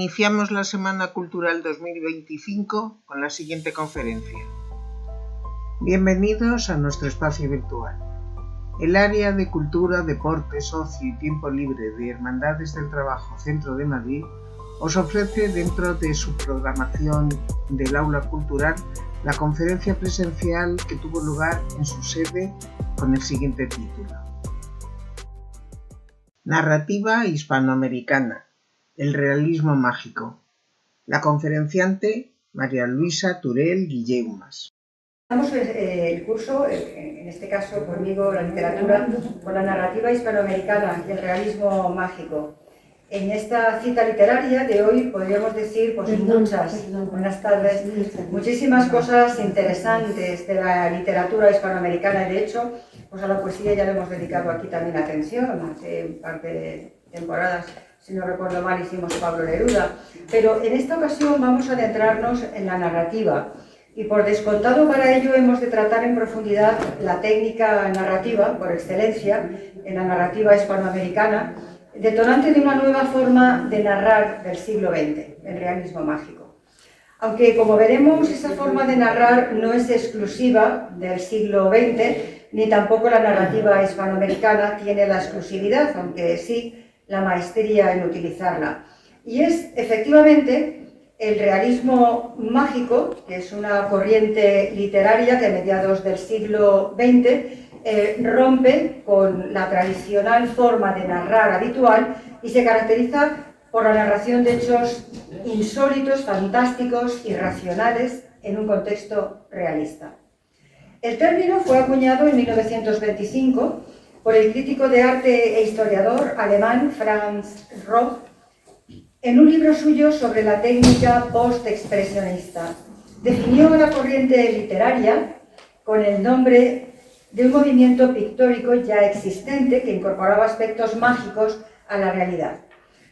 Iniciamos la Semana Cultural 2025 con la siguiente conferencia. Bienvenidos a nuestro espacio virtual. El área de Cultura, Deportes, Ocio y Tiempo Libre de Hermandades del Trabajo Centro de Madrid os ofrece, dentro de su programación del Aula Cultural, la conferencia presencial que tuvo lugar en su sede con el siguiente título: Narrativa hispanoamericana, el realismo mágico. La conferenciante, María Luisa Turel Guilleumas. El curso, en este caso conmigo, la literatura, con la narrativa hispanoamericana y el realismo mágico. En esta cita literaria de hoy podríamos decir buenas tardes, muchísimas cosas interesantes de la literatura hispanoamericana. De hecho, pues a la poesía ya le hemos dedicado aquí también atención, hace un par de temporadas, si no recuerdo mal, hicimos Pablo Neruda. Pero en esta ocasión vamos a adentrarnos en la narrativa. Y por descontado para ello hemos de tratar en profundidad la técnica narrativa, por excelencia, en la narrativa hispanoamericana, detonante de una nueva forma de narrar del siglo XX, el realismo mágico. Aunque, como veremos, esa forma de narrar no es exclusiva del siglo XX, ni tampoco la narrativa hispanoamericana tiene la exclusividad, aunque sí la maestría en utilizarla. Y es, efectivamente, el realismo mágico, que es una corriente literaria que a mediados del siglo XX rompe con la tradicional forma de narrar habitual y se caracteriza por la narración de hechos insólitos, fantásticos, irracionales en un contexto realista. El término fue acuñado en 1925 por el crítico de arte e historiador alemán Franz Roth en un libro suyo sobre la técnica post-expresionista. Definió la corriente literaria con el nombre de un movimiento pictórico ya existente que incorporaba aspectos mágicos a la realidad.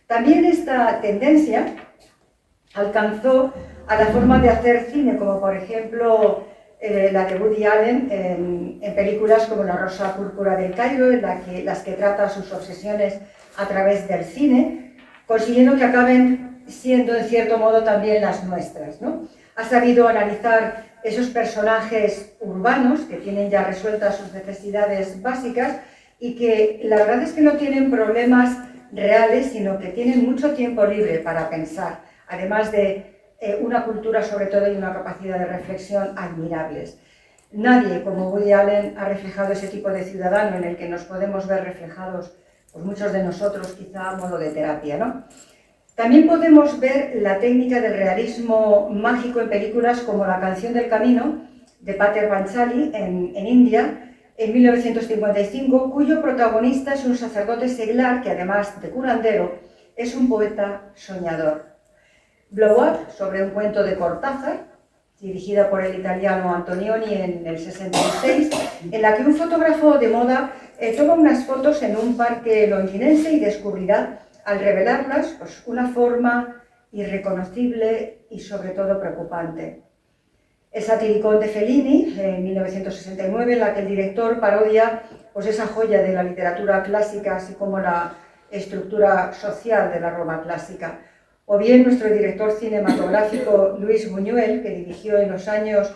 También esta tendencia alcanzó a la forma de hacer cine, como por ejemplo la de Woody Allen en películas como La Rosa Púrpura del Cairo, en las que trata sus obsesiones a través del cine, consiguiendo que acaben siendo en cierto modo también las nuestras, ¿no? Ha sabido analizar esos personajes urbanos que tienen ya resueltas sus necesidades básicas y que la verdad es que no tienen problemas reales, sino que tienen mucho tiempo libre para pensar, además de una cultura sobre todo y una capacidad de reflexión admirables. Nadie como Woody Allen ha reflejado ese tipo de ciudadano en el que nos podemos ver reflejados, pues muchos de nosotros, quizá a modo de terapia, ¿no? También podemos ver la técnica del realismo mágico en películas como La canción del camino, de Pater Panchali, en India, en 1955, cuyo protagonista es un sacerdote seglar que, además de curandero, es un poeta soñador. Blow Up, sobre un cuento de Cortázar, dirigida por el italiano Antonioni en el 66, en la que un fotógrafo de moda toma unas fotos en un parque londinense y descubrirá, al revelarlas, pues, una forma irreconocible y sobre todo preocupante. El satiricón de Fellini, en 1969, en la que el director parodia pues, esa joya de la literatura clásica, así como la estructura social de la Roma clásica. O bien nuestro director cinematográfico Luis Buñuel, que dirigió en los años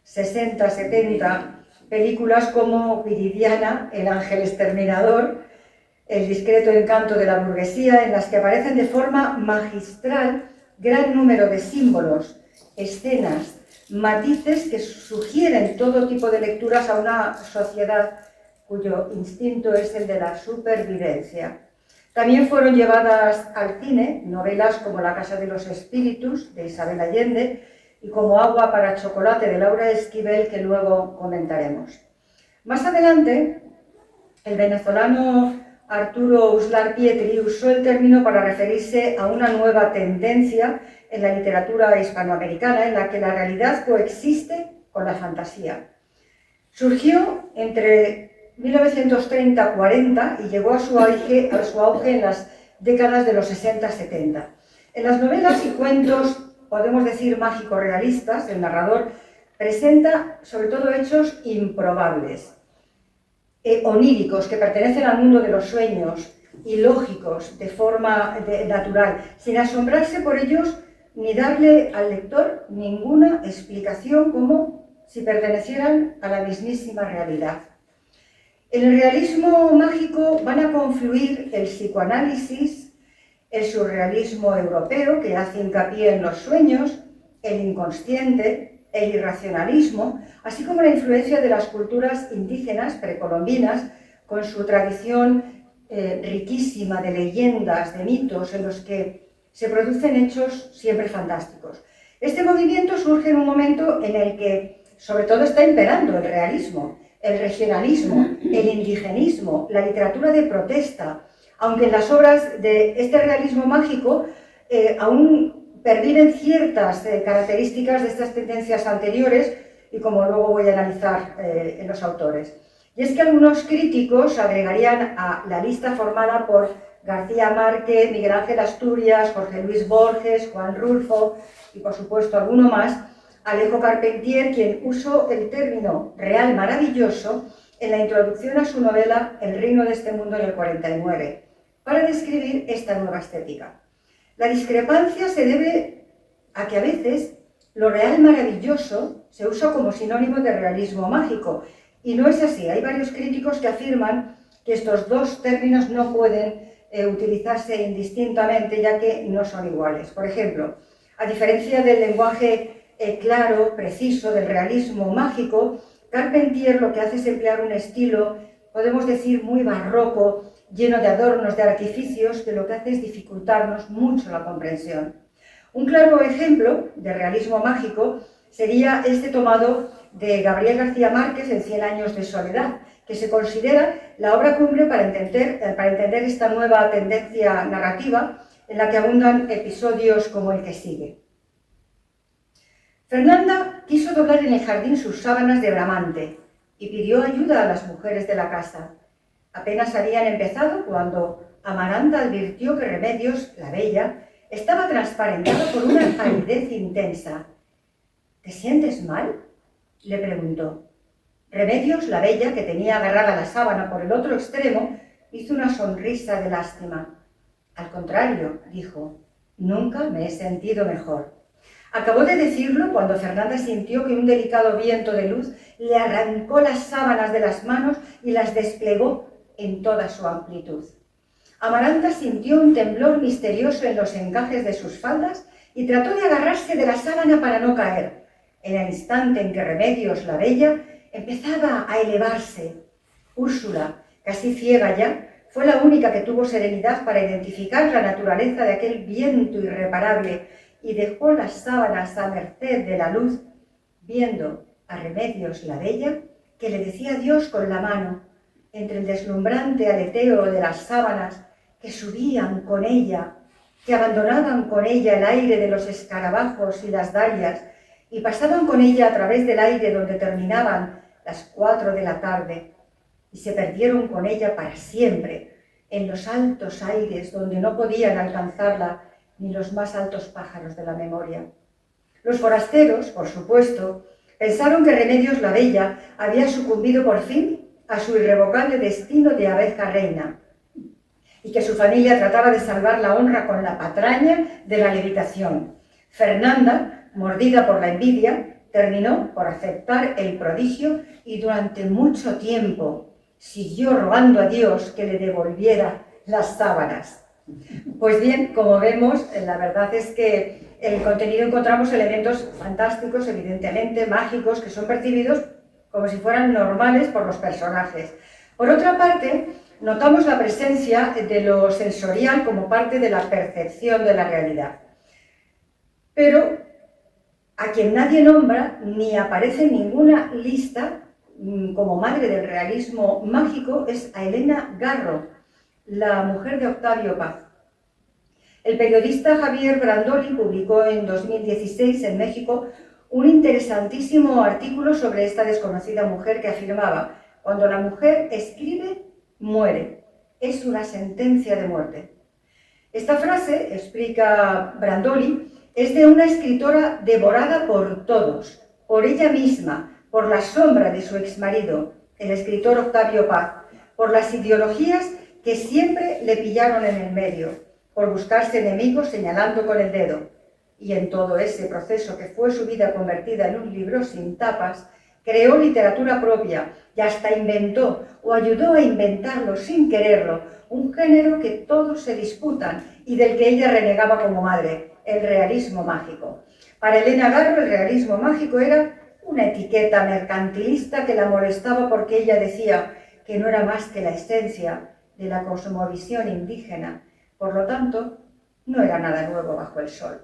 60-70 películas como Viridiana, El ángel exterminador, El discreto encanto de la burguesía, en las que aparecen de forma magistral gran número de símbolos, escenas, matices que sugieren todo tipo de lecturas a una sociedad cuyo instinto es el de la supervivencia. También fueron llevadas al cine novelas como La casa de los espíritus, de Isabel Allende, y como Agua para chocolate, de Laura Esquivel, que luego comentaremos. Más adelante, el venezolano Arturo Uslar Pietri usó el término para referirse a una nueva tendencia en la literatura hispanoamericana en la que la realidad coexiste con la fantasía. Surgió entre 1930-40 y llegó a su auge en las décadas de los 60-70. En las novelas y cuentos, podemos decir mágico-realistas, el narrador presenta sobre todo hechos improbables, oníricos, que pertenecen al mundo de los sueños, y lógicos de forma natural, sin asombrarse por ellos ni darle al lector ninguna explicación como si pertenecieran a la mismísima realidad. En el realismo mágico van a confluir el psicoanálisis, el surrealismo europeo, que hace hincapié en los sueños, el inconsciente, el irracionalismo, así como la influencia de las culturas indígenas precolombinas, con su tradición riquísima de leyendas, de mitos, en los que se producen hechos siempre fantásticos. Este movimiento surge en un momento en el que sobre todo está imperando el realismo, el regionalismo, el indigenismo, la literatura de protesta, aunque en las obras de este realismo mágico aún perviven ciertas características de estas tendencias anteriores y como luego voy a analizar en los autores. Y es que algunos críticos agregarían a la lista formada por García Márquez, Miguel Ángel Asturias, Jorge Luis Borges, Juan Rulfo y por supuesto alguno más, Alejo Carpentier, quien usó el término real maravilloso en la introducción a su novela El reino de este mundo en el 49, para describir esta nueva estética. La discrepancia se debe a que a veces lo real maravilloso se usa como sinónimo de realismo mágico, y no es así. Hay varios críticos que afirman que estos dos términos no pueden utilizarse indistintamente, ya que no son iguales. Por ejemplo, a diferencia del lenguaje claro, preciso, del realismo mágico, Carpentier lo que hace es emplear un estilo, podemos decir, muy barroco, lleno de adornos, de artificios, que lo que hace es dificultarnos mucho la comprensión. Un claro ejemplo de realismo mágico sería este tomado de Gabriel García Márquez en 100 años de soledad, que se considera la obra cumbre para entender esta nueva tendencia narrativa en la que abundan episodios como el que sigue. Fernanda quiso doblar en el jardín sus sábanas de bramante y pidió ayuda a las mujeres de la casa. Apenas habían empezado cuando Amaranta advirtió que Remedios, la bella, estaba transparentada por una palidez intensa. ¿Te sientes mal?, le preguntó. Remedios, la bella, que tenía agarrada la sábana por el otro extremo, hizo una sonrisa de lástima. Al contrario, dijo, nunca me he sentido mejor. Acabó de decirlo cuando Fernanda sintió que un delicado viento de luz le arrancó las sábanas de las manos y las desplegó en toda su amplitud. Amaranta sintió un temblor misterioso en los encajes de sus faldas y trató de agarrarse de la sábana para no caer. En el instante en que Remedios, la bella, empezaba a elevarse, Úrsula, casi ciega ya, fue la única que tuvo serenidad para identificar la naturaleza de aquel viento irreparable y dejó las sábanas a merced de la luz, viendo a Remedios, la bella, que le decía adiós con la mano, entre el deslumbrante aleteo de las sábanas que subían con ella, que abandonaban con ella el aire de los escarabajos y las dalias y pasaban con ella a través del aire donde terminaban las 4 de la tarde y se perdieron con ella para siempre en los altos aires donde no podían alcanzarla ni los más altos pájaros de la memoria. Los forasteros, por supuesto, pensaron que Remedios, la bella, había sucumbido por fin a su irrevocable destino de abeja reina y que su familia trataba de salvar la honra con la patraña de la levitación. Fernanda, mordida por la envidia, terminó por aceptar el prodigio y durante mucho tiempo siguió rogando a Dios que le devolviera las sábanas. Pues bien, como vemos, la verdad es que en el contenido encontramos elementos fantásticos, evidentemente mágicos, que son percibidos como si fueran normales por los personajes. Por otra parte, notamos la presencia de lo sensorial como parte de la percepción de la realidad. Pero a quien nadie nombra ni aparece en ninguna lista como madre del realismo mágico es a Elena Garro, la mujer de Octavio Paz. El periodista Javier Brandoli publicó en 2016 en México un interesantísimo artículo sobre esta desconocida mujer que afirmaba: cuando la mujer escribe, muere. Es una sentencia de muerte. Esta frase, explica Brandoli, es de una escritora devorada por todos, por ella misma, por la sombra de su exmarido, el escritor Octavio Paz, por las ideologías que siempre le pillaron en el medio, por buscarse enemigos señalando con el dedo. Y en todo ese proceso que fue su vida convertida en un libro sin tapas, creó literatura propia y hasta inventó o ayudó a inventarlo sin quererlo, un género que todos se disputan y del que ella renegaba como madre, el realismo mágico. Para Elena Garro el realismo mágico era una etiqueta mercantilista que la molestaba porque ella decía que no era más que la esencia de la cosmovisión indígena, por lo tanto, no era nada nuevo bajo el sol.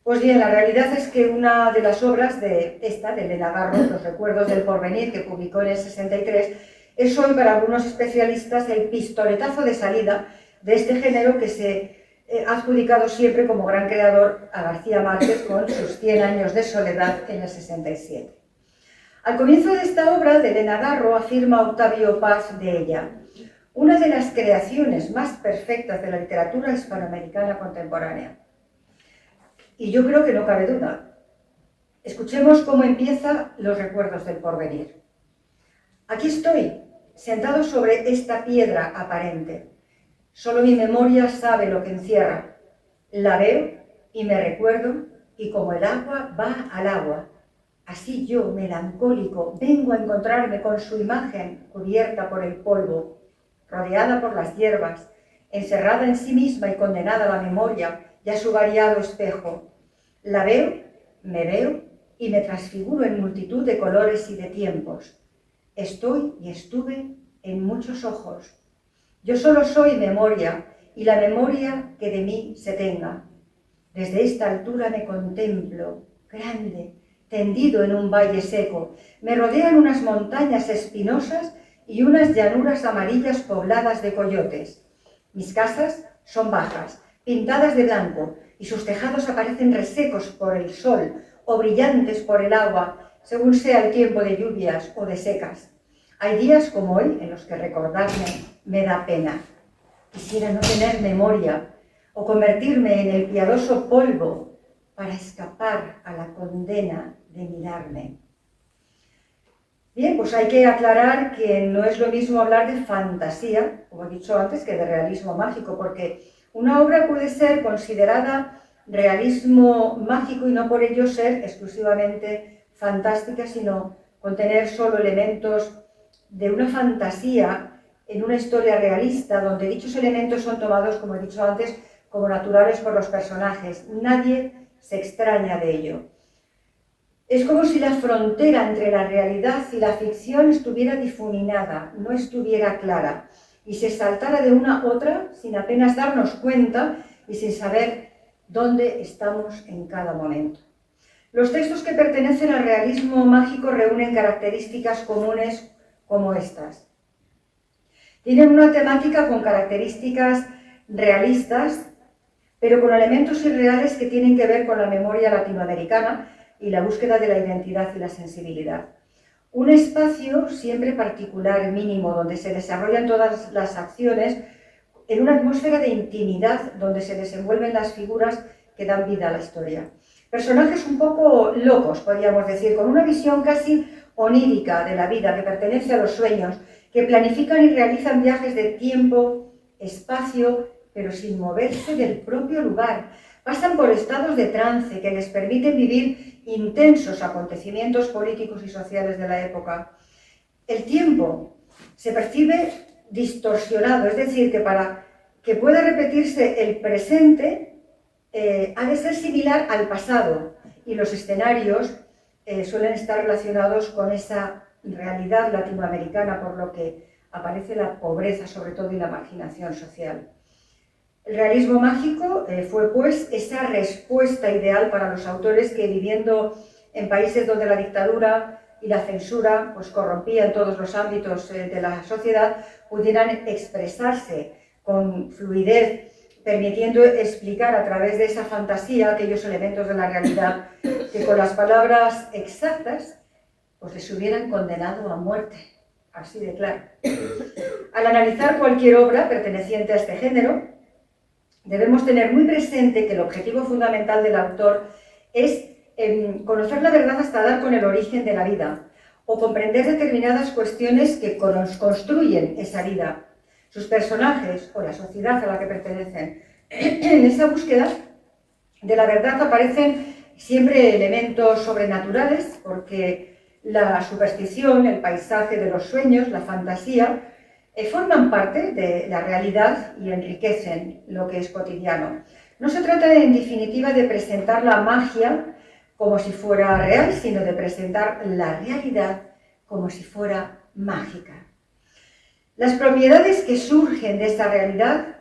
Pues bien, la realidad es que una de las obras de Elena Garro, Los recuerdos del porvenir, que publicó en el 63, es hoy para algunos especialistas el pistoletazo de salida de este género que se ha adjudicado siempre como gran creador a García Márquez con sus 100 años de soledad en el 67. Al comienzo de esta obra de Elena Garro afirma Octavio Paz de ella: una de las creaciones más perfectas de la literatura hispanoamericana contemporánea. Y yo creo que no cabe duda. Escuchemos cómo empieza Los recuerdos del porvenir. Aquí estoy, sentado sobre esta piedra aparente. Solo mi memoria sabe lo que encierra. La veo y me recuerdo, y como el agua va al agua, así yo, melancólico, vengo a encontrarme con su imagen cubierta por el polvo, rodeada por las hierbas, encerrada en sí misma y condenada a la memoria y a su variado espejo. La veo, me veo y me transfiguro en multitud de colores y de tiempos. Estoy y estuve en muchos ojos. Yo solo soy memoria y la memoria que de mí se tenga. Desde esta altura me contemplo, grande, tendido en un valle seco. Me rodean unas montañas espinosas y unas llanuras amarillas pobladas de coyotes. Mis casas son bajas, pintadas de blanco, y sus tejados aparecen resecos por el sol o brillantes por el agua, según sea el tiempo de lluvias o de secas. Hay días como hoy en los que recordarme me da pena. Quisiera no tener memoria o convertirme en el piadoso polvo para escapar a la condena de mirarme. Bien, pues hay que aclarar que no es lo mismo hablar de fantasía, como he dicho antes, que de realismo mágico, porque una obra puede ser considerada realismo mágico y no por ello ser exclusivamente fantástica, sino contener solo elementos de una fantasía en una historia realista, donde dichos elementos son tomados, como he dicho antes, como naturales por los personajes. Nadie se extraña de ello. Es como si la frontera entre la realidad y la ficción estuviera difuminada, no estuviera clara, y se saltara de una a otra sin apenas darnos cuenta y sin saber dónde estamos en cada momento. Los textos que pertenecen al realismo mágico reúnen características comunes como estas. Tienen una temática con características realistas, pero con elementos irreales que tienen que ver con la memoria latinoamericana y la búsqueda de la identidad y la sensibilidad. Un espacio siempre particular, mínimo, donde se desarrollan todas las acciones en una atmósfera de intimidad donde se desenvuelven las figuras que dan vida a la historia. Personajes un poco locos, podríamos decir, con una visión casi onírica de la vida que pertenece a los sueños, que planifican y realizan viajes de tiempo, espacio, pero sin moverse del propio lugar. Pasan por estados de trance que les permiten vivir intensos acontecimientos políticos y sociales de la época. El tiempo se percibe distorsionado, es decir, que para que pueda repetirse el presente ha de ser similar al pasado, y los escenarios suelen estar relacionados con esa realidad latinoamericana, por lo que aparece la pobreza sobre todo y la marginación social. El realismo mágico fue pues esa respuesta ideal para los autores que, viviendo en países donde la dictadura y la censura pues corrompían todos los ámbitos de la sociedad, pudieran expresarse con fluidez, permitiendo explicar a través de esa fantasía aquellos elementos de la realidad que con las palabras exactas pues les hubieran condenado a muerte, así de claro. Al analizar cualquier obra perteneciente a este género, debemos tener muy presente que el objetivo fundamental del autor es conocer la verdad hasta dar con el origen de la vida, o comprender determinadas cuestiones que construyen esa vida. sus personajes o la sociedad a la que pertenecen. En esa búsqueda de la verdad aparecen siempre elementos sobrenaturales, porque la superstición, el paisaje de los sueños, la fantasía, forman parte de la realidad y enriquecen lo que es cotidiano. No se trata, en definitiva, de presentar la magia como si fuera real, sino de presentar la realidad como si fuera mágica. Las propiedades que surgen de esta realidad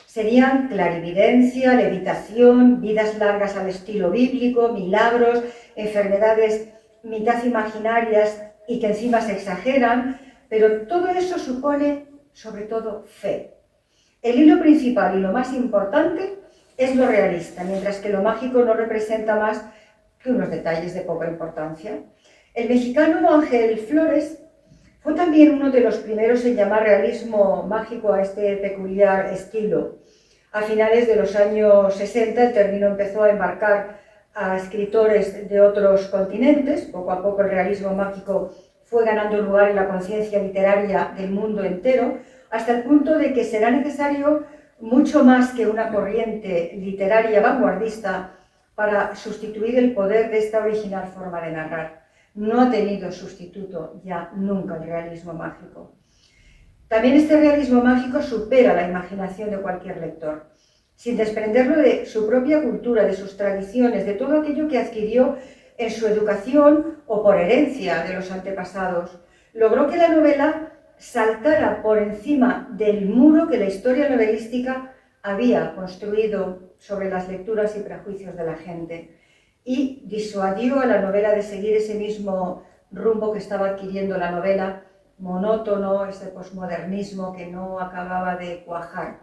serían clarividencia, levitación, vidas largas al estilo bíblico, milagros, enfermedades mitad imaginarias y que encima se exageran, pero todo eso supone, sobre todo, fe. El hilo principal y lo más importante es lo realista, mientras que lo mágico no representa más que unos detalles de poca importancia. El mexicano Ángel Flores fue también uno de los primeros en llamar realismo mágico a este peculiar estilo. A finales de los años 60 el término empezó a embarcar a escritores de otros continentes. Poco a poco el realismo mágico fue ganando lugar en la conciencia literaria del mundo entero, hasta el punto de que será necesario mucho más que una corriente literaria vanguardista para sustituir el poder de esta original forma de narrar. No ha tenido sustituto ya nunca el realismo mágico. También este realismo mágico supera la imaginación de cualquier lector, sin desprenderlo de su propia cultura, de sus tradiciones, de todo aquello que adquirió en su educación o por herencia de los antepasados. Logró que la novela saltara por encima del muro que la historia novelística había construido sobre las lecturas y prejuicios de la gente, y disuadió a la novela de seguir ese mismo rumbo que estaba adquiriendo la novela, monótono, ese posmodernismo que no acababa de cuajar.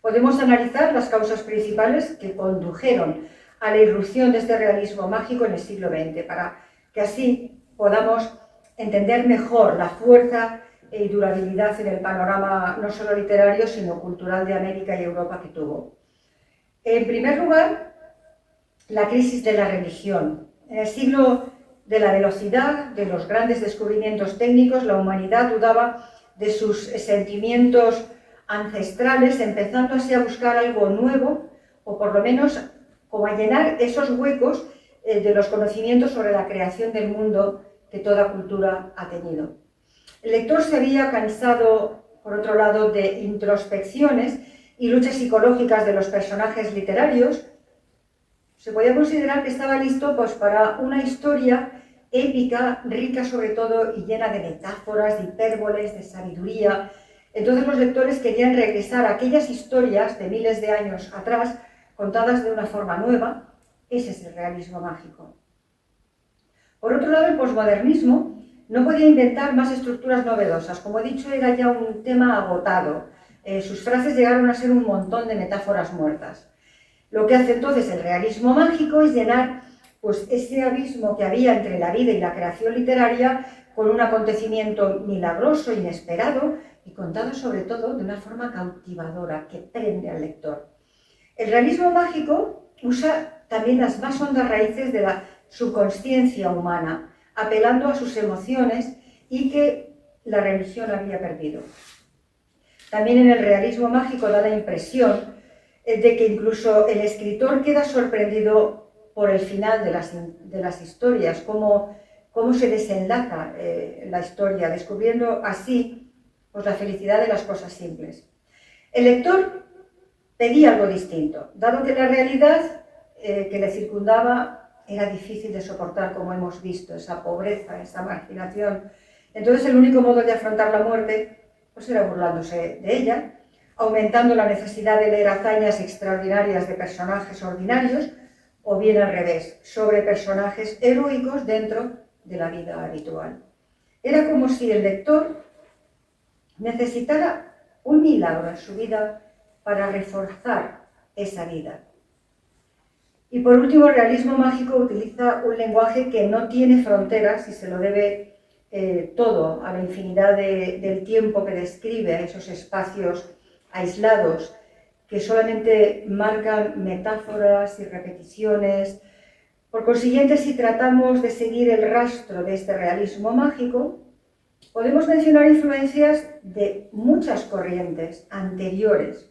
Podemos analizar las causas principales que condujeron a la irrupción de este realismo mágico en el siglo XX, para que así podamos entender mejor la fuerza y durabilidad en el panorama no solo literario, sino cultural de América y Europa que tuvo. En primer lugar, la crisis de la religión. En el siglo de la velocidad, de los grandes descubrimientos técnicos, la humanidad dudaba de sus sentimientos ancestrales, empezando así a buscar algo nuevo, o por lo menos como a llenar esos huecos de los conocimientos sobre la creación del mundo que toda cultura ha tenido. El lector se había cansado, por otro lado, de introspecciones y luchas psicológicas de los personajes literarios. Se podía considerar que estaba listo pues, para una historia épica, rica sobre todo y llena de metáforas, de hipérboles, de sabiduría. Entonces los lectores querían regresar a aquellas historias de miles de años atrás, contadas de una forma nueva. Ese es el realismo mágico. Por otro lado, el posmodernismo no podía inventar más estructuras novedosas. Como he dicho, era ya un tema agotado. Sus frases llegaron a ser un montón de metáforas muertas. Lo que hace entonces el realismo mágico es llenar pues, ese abismo que había entre la vida y la creación literaria con un acontecimiento milagroso, inesperado y contado sobre todo de una forma cautivadora que prende al lector. El realismo mágico usa también las más hondas raíces de la subconsciencia humana, apelando a sus emociones y que la religión había perdido. También en el realismo mágico da la impresión de que incluso el escritor queda sorprendido por el final de las historias, cómo se desenlaza la historia, descubriendo así pues, la felicidad de las cosas simples. El lector pedía algo distinto, dado que la realidad que le circundaba era difícil de soportar, como hemos visto, esa pobreza, esa marginación. Entonces el único modo de afrontar la muerte pues, era burlándose de ella, aumentando la necesidad de leer hazañas extraordinarias de personajes ordinarios, o bien al revés, sobre personajes heroicos dentro de la vida habitual. Era como si el lector necesitara un milagro en su vida para reforzar esa vida. Y por último, el realismo mágico utiliza un lenguaje que no tiene fronteras y se lo debe todo a la infinidad del tiempo que describe, a esos espacios aislados que solamente marcan metáforas y repeticiones. Por consiguiente, si tratamos de seguir el rastro de este realismo mágico, Podemos mencionar influencias de muchas corrientes anteriores.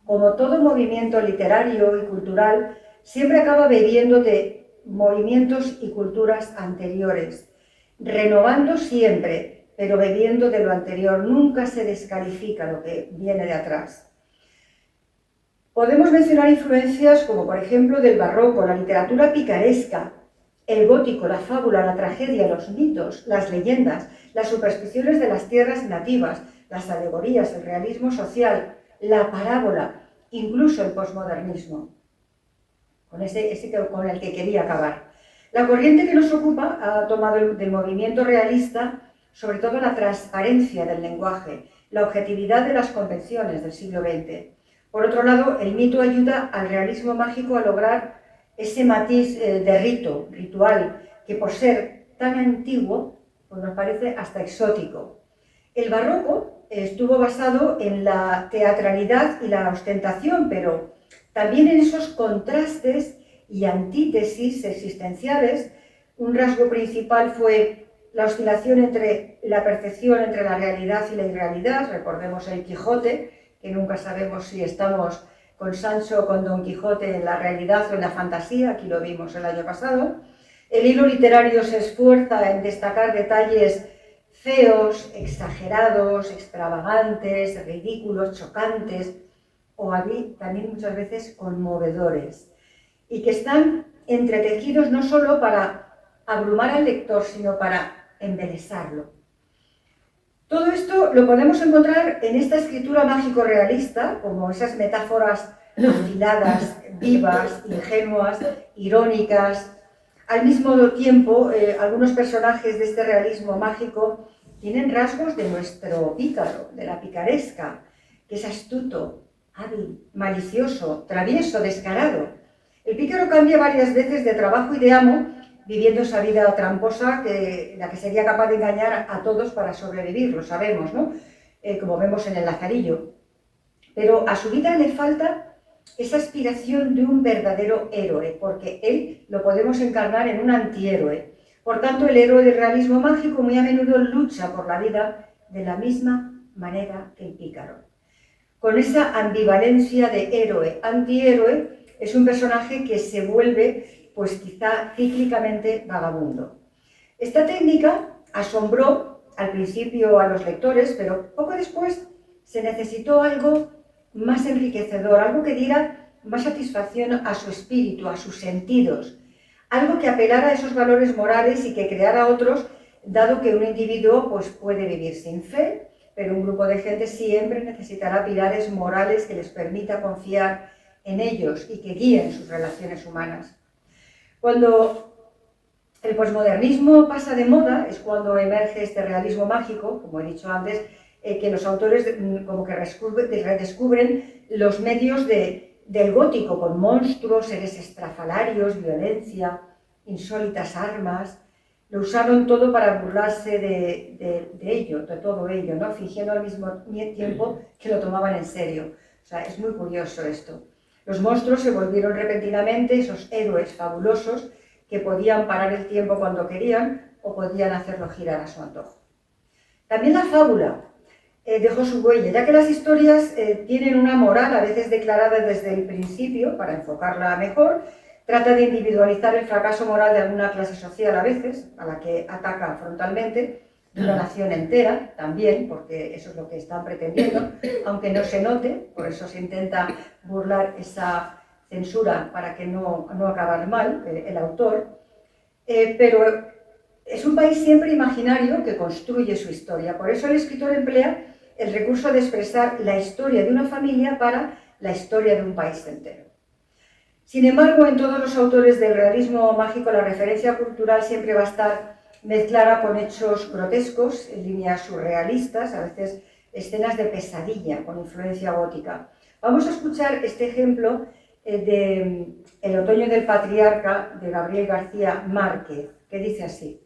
Como todo movimiento literario y cultural, siempre acaba bebiendo de movimientos y culturas anteriores, renovando siempre, pero bebiendo de lo anterior. Nunca se descalifica lo que viene de atrás. Podemos mencionar influencias como, por ejemplo, del barroco, la literatura picaresca, el gótico, la fábula, la tragedia, los mitos, las leyendas, las supersticiones de las tierras nativas, las alegorías, el realismo social, la parábola, incluso el posmodernismo, con el que quería acabar. La corriente que nos ocupa ha tomado del movimiento realista sobre todo la transparencia del lenguaje, la objetividad de las convenciones del siglo XX. Por otro lado, el mito ayuda al realismo mágico a lograr ese matiz de ritual, que por ser tan antiguo, pues nos parece hasta exótico. El barroco estuvo basado en la teatralidad y la ostentación, pero también en esos contrastes y antítesis existenciales. Un rasgo principal fue la oscilación entre la percepción entre la realidad y la irrealidad. Recordemos el Quijote, que nunca sabemos si estamos con Sancho o con Don Quijote en la realidad o en la fantasía, aquí lo vimos el año pasado. El hilo literario se esfuerza en destacar detalles feos, exagerados, extravagantes, ridículos, chocantes, o también muchas veces conmovedores, y que están entretejidos no solo para abrumar al lector, sino para embelesarlo. Todo esto lo podemos encontrar en esta escritura mágico-realista, como esas metáforas afiladas, vivas, ingenuas, irónicas. Al mismo tiempo, algunos personajes de este realismo mágico tienen rasgos de nuestro pícaro, de la picaresca, que es astuto, hábil, malicioso, travieso, descarado. El pícaro cambia varias veces de trabajo y de amo, viviendo esa vida tramposa la que sería capaz de engañar a todos para sobrevivir, lo sabemos, ¿no? Como vemos en el Lazarillo. Pero a su vida le falta esa aspiración de un verdadero héroe, porque él lo podemos encarnar en un antihéroe. Por tanto, el héroe del realismo mágico muy a menudo lucha por la vida de la misma manera que el pícaro. Con esa ambivalencia de héroe-antihéroe, es un personaje que se vuelve, pues quizá cíclicamente, vagabundo. Esta técnica asombró al principio a los lectores, pero poco después se necesitó algo más enriquecedor, algo que diera más satisfacción a su espíritu, a sus sentidos, algo que apelara a esos valores morales y que creara otros, dado que un individuo pues, puede vivir sin fe, pero un grupo de gente siempre necesitará pilares morales que les permita confiar en ellos y que guíen sus relaciones humanas. Cuando el posmodernismo pasa de moda es cuando emerge este realismo mágico, como he dicho antes, que los autores como que redescubren los medios del gótico, con monstruos, seres estrafalarios, violencia, insólitas armas. Lo usaron todo para burlarse de ello, de todo ello, ¿no? Fingiendo al mismo tiempo que lo tomaban en serio. O sea, es muy curioso esto. Los monstruos se volvieron repentinamente esos héroes fabulosos que podían parar el tiempo cuando querían o podían hacerlo girar a su antojo. También la fábula dejó su huella, ya que las historias tienen una moral a veces declarada desde el principio, para enfocarla mejor. Trata de individualizar el fracaso moral de alguna clase social a veces, a la que ataca frontalmente, de una nación entera también, porque eso es lo que están pretendiendo, aunque no se note, por eso se intenta burlar esa censura para que no acabar mal el autor, pero es un país siempre imaginario que construye su historia. Por eso el escritor emplea el recurso de expresar la historia de una familia para la historia de un país entero. Sin embargo, en todos los autores del realismo mágico la referencia cultural siempre va a estar mezclada con hechos grotescos, en líneas surrealistas, a veces escenas de pesadilla con influencia gótica. Vamos a escuchar este ejemplo de El otoño del patriarca, de Gabriel García Márquez, que dice así.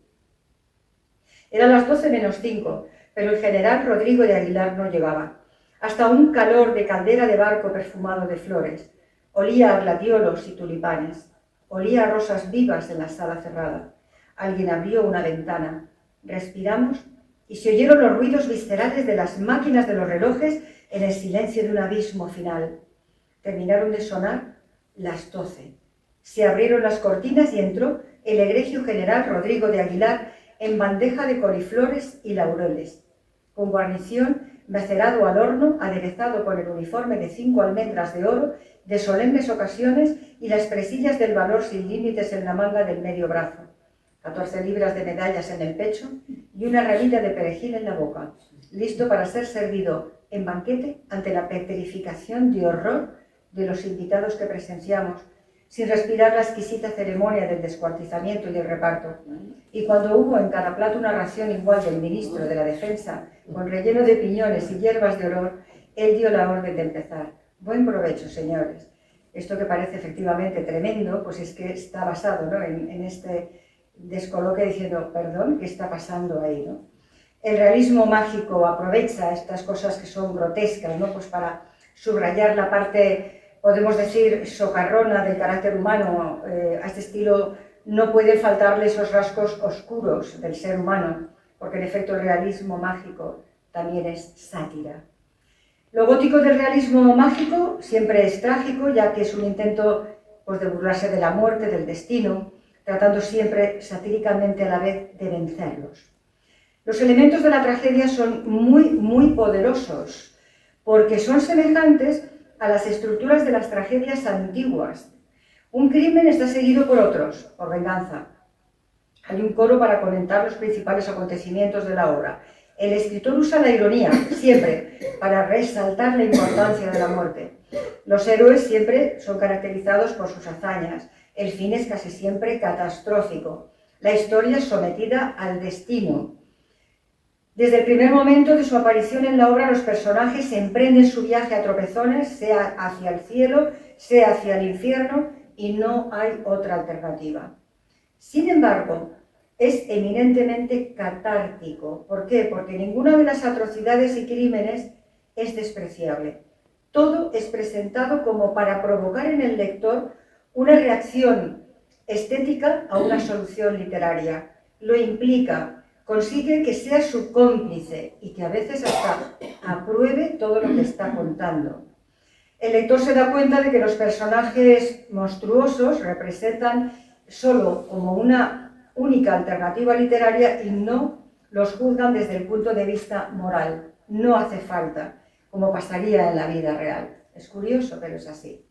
Eran las 12 menos 5, pero el general Rodrigo de Aguilar no llegaba. Hasta un calor de caldera de barco perfumado de flores. Olía a gladiolos y tulipanes. Olía a rosas vivas en la sala cerrada. Alguien abrió una ventana. Respiramos y se oyeron los ruidos viscerales de las máquinas de los relojes en el silencio de un abismo final. Terminaron de sonar las 12. Se abrieron las cortinas y entró el egregio general Rodrigo de Aguilar en bandeja de coliflores y laureles, con guarnición, macerado al horno, aderezado con el uniforme de 5 almendras de oro de solemnes ocasiones y las presillas del valor sin límites en la manga del medio brazo, 14 libras de medallas en el pecho y una ramita de perejil en la boca, listo para ser servido en banquete ante la petrificación de horror de los invitados que presenciamos, sin respirar la exquisita ceremonia del descuartizamiento y del reparto. Y cuando hubo en cada plato una ración igual del ministro de la Defensa, con relleno de piñones y hierbas de olor, él dio la orden de empezar. Buen provecho, señores. Esto que parece efectivamente tremendo, pues es que está basado, ¿no?, en este descoloque diciendo, perdón, ¿qué está pasando ahí, no? El realismo mágico aprovecha estas cosas que son grotescas, ¿no?, pues para subrayar la parte, podemos decir, socarrona del carácter humano. A este estilo no pueden faltarle esos rasgos oscuros del ser humano, porque en efecto el realismo mágico también es sátira. Lo gótico del realismo mágico siempre es trágico, ya que es un intento, pues, de burlarse de la muerte, del destino, tratando siempre satíricamente a la vez de vencerlos. Los elementos de la tragedia son muy poderosos, porque son semejantes a las estructuras de las tragedias antiguas. Un crimen está seguido por otros, por venganza. Hay un coro para comentar los principales acontecimientos de la obra. El escritor usa la ironía, siempre, para resaltar la importancia de la muerte. Los héroes siempre son caracterizados por sus hazañas. El fin es casi siempre catastrófico. La historia es sometida al destino. Desde el primer momento de su aparición en la obra, los personajes emprenden su viaje a tropezones, sea hacia el cielo, sea hacia el infierno, y no hay otra alternativa. Sin embargo, es eminentemente catártico. ¿Por qué? Porque ninguna de las atrocidades y crímenes es despreciable. Todo es presentado como para provocar en el lector una reacción estética a una solución literaria. Lo implica, consigue que sea su cómplice y que a veces hasta apruebe todo lo que está contando. El lector se da cuenta de que los personajes monstruosos representan solo como una única alternativa literaria y no los juzgan desde el punto de vista moral. No hace falta, como pasaría en la vida real. Es curioso, pero es así.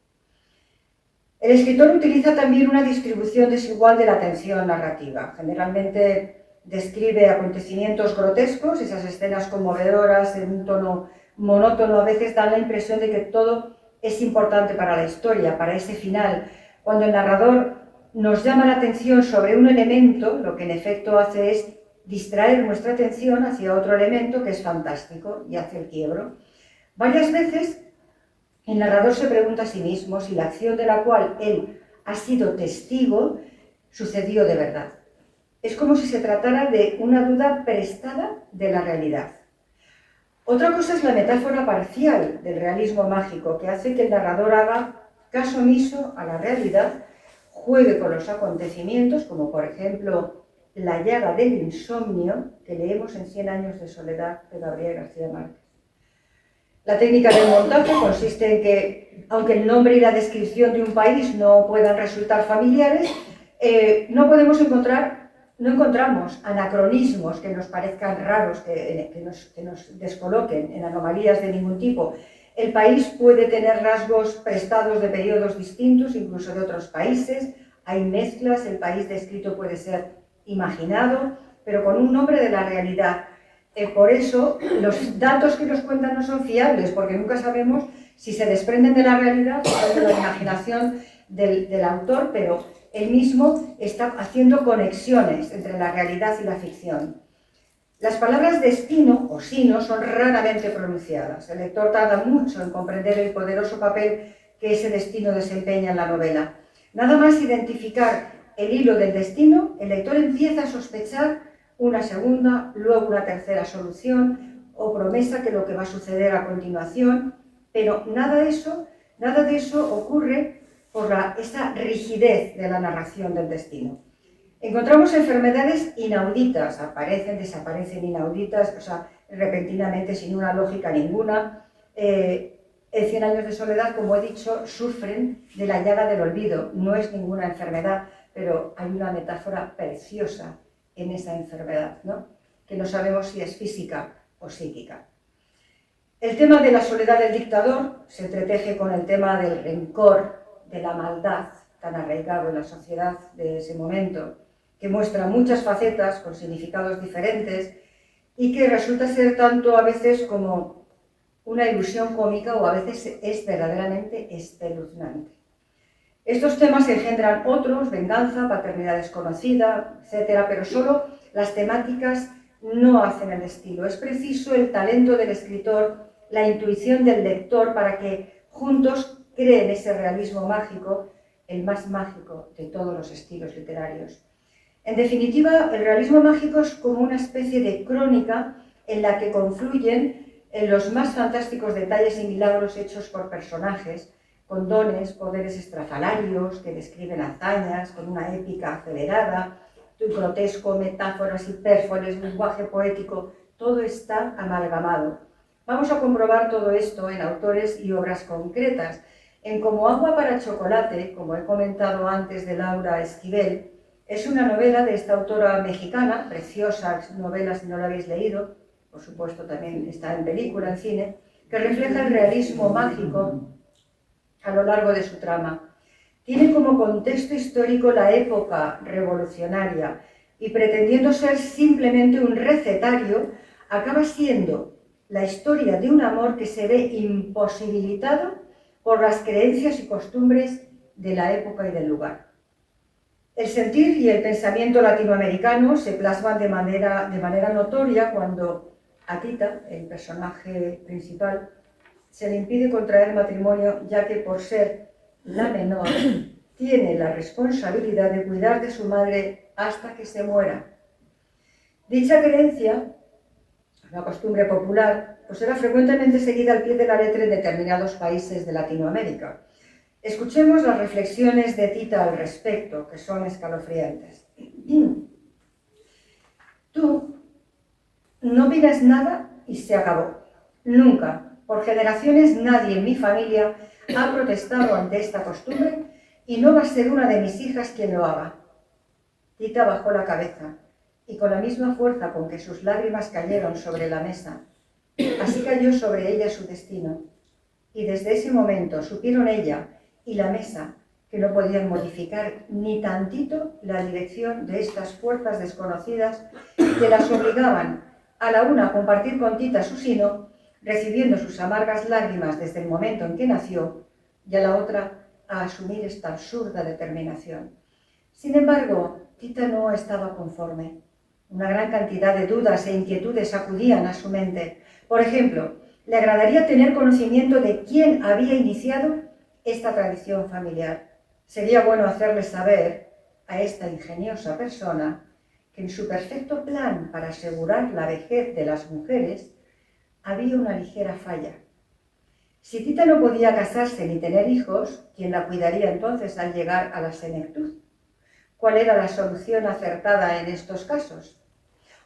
El escritor utiliza también una distribución desigual de la tensión narrativa. Generalmente describe acontecimientos grotescos, esas escenas conmovedoras en un tono monótono a veces dan la impresión de que todo es importante para la historia, para ese final. Cuando el narrador nos llama la atención sobre un elemento, lo que en efecto hace es distraer nuestra atención hacia otro elemento que es fantástico y hace el quiebro. Varias veces el narrador se pregunta a sí mismo si la acción de la cual él ha sido testigo sucedió de verdad. Es como si se tratara de una duda prestada de la realidad. Otra cosa es la metáfora parcial del realismo mágico, que hace que el narrador haga caso omiso a la realidad, juegue con los acontecimientos, como por ejemplo la llaga del insomnio, que leemos en 100 años de soledad de Gabriel García Márquez. La técnica del montaje consiste en que, aunque el nombre y la descripción de un país no puedan resultar familiares, no encontramos anacronismos que nos parezcan raros, que nos descoloquen en anomalías de ningún tipo. El país puede tener rasgos prestados de periodos distintos, incluso de otros países. Hay mezclas, el país descrito puede ser imaginado, pero con un nombre de la realidad. Por eso, los datos que nos cuentan no son fiables, porque nunca sabemos si se desprenden de la realidad o de la imaginación del autor, pero él mismo está haciendo conexiones entre la realidad y la ficción. Las palabras destino o sino son raramente pronunciadas. El lector tarda mucho en comprender el poderoso papel que ese destino desempeña en la novela. Nada más identificar el hilo del destino, el lector empieza a sospechar una segunda, luego una tercera solución o promesa de lo que va a suceder a continuación, pero nada de eso ocurre por esa rigidez de la narración del destino. Encontramos enfermedades inauditas, aparecen, desaparecen inauditas, o sea, repentinamente, sin una lógica ninguna. En 100 años de soledad, como he dicho, sufren de la llaga del olvido. No es ninguna enfermedad, pero hay una metáfora preciosa en esa enfermedad, ¿no? Que no sabemos si es física o psíquica. El tema de la soledad del dictador se entreteje con el tema del rencor, de la maldad, tan arraigado en la sociedad de ese momento, que muestra muchas facetas con significados diferentes y que resulta ser tanto a veces como una ilusión cómica o a veces es verdaderamente espeluznante. Estos temas engendran otros, venganza, paternidad desconocida, etc., pero solo las temáticas no hacen el estilo. Es preciso el talento del escritor, la intuición del lector para que juntos creen ese realismo mágico, el más mágico de todos los estilos literarios. En definitiva, el realismo mágico es como una especie de crónica en la que confluyen los más fantásticos detalles y milagros hechos por personajes, con dones, poderes estrafalarios que describen hazañas, con una épica acelerada, grotesco, metáforas, hipérboles, lenguaje poético, todo está amalgamado. Vamos a comprobar todo esto en autores y obras concretas. En Como agua para chocolate, como he comentado antes de Laura Esquivel, es una novela de esta autora mexicana, preciosa novela si no la habéis leído, por supuesto también está en película, en cine, que refleja el realismo mágico a lo largo de su trama. Tiene como contexto histórico la época revolucionaria y pretendiendo ser simplemente un recetario, acaba siendo la historia de un amor que se ve imposibilitado por las creencias y costumbres de la época y del lugar. El sentir y el pensamiento latinoamericano se plasman de manera notoria cuando a Tita, el personaje principal, se le impide contraer matrimonio, ya que por ser la menor tiene la responsabilidad de cuidar de su madre hasta que se muera. Dicha creencia, una costumbre popular, pues era frecuentemente seguida al pie de la letra en determinados países de Latinoamérica. Escuchemos las reflexiones de Tita al respecto, que son escalofriantes. Tú no pides nada y se acabó. Nunca. Por generaciones nadie en mi familia ha protestado ante esta costumbre y no va a ser una de mis hijas quien lo haga. Tita bajó la cabeza y con la misma fuerza con que sus lágrimas cayeron sobre la mesa, así cayó sobre ella su destino. Y desde ese momento supieron ella y la mesa que no podían modificar ni tantito la dirección de estas fuerzas desconocidas que las obligaban a la una a compartir con Tita su sino, recibiendo sus amargas lágrimas desde el momento en que nació, y a la otra a asumir esta absurda determinación. Sin embargo, Tita no estaba conforme. Una gran cantidad de dudas e inquietudes acudían a su mente. Por ejemplo, le agradaría tener conocimiento de quién había iniciado esta tradición familiar. Sería bueno hacerle saber a esta ingeniosa persona que en su perfecto plan para asegurar la vejez de las mujeres había una ligera falla. Si Tita no podía casarse ni tener hijos, ¿quién la cuidaría entonces al llegar a la senectud? ¿Cuál era la solución acertada en estos casos?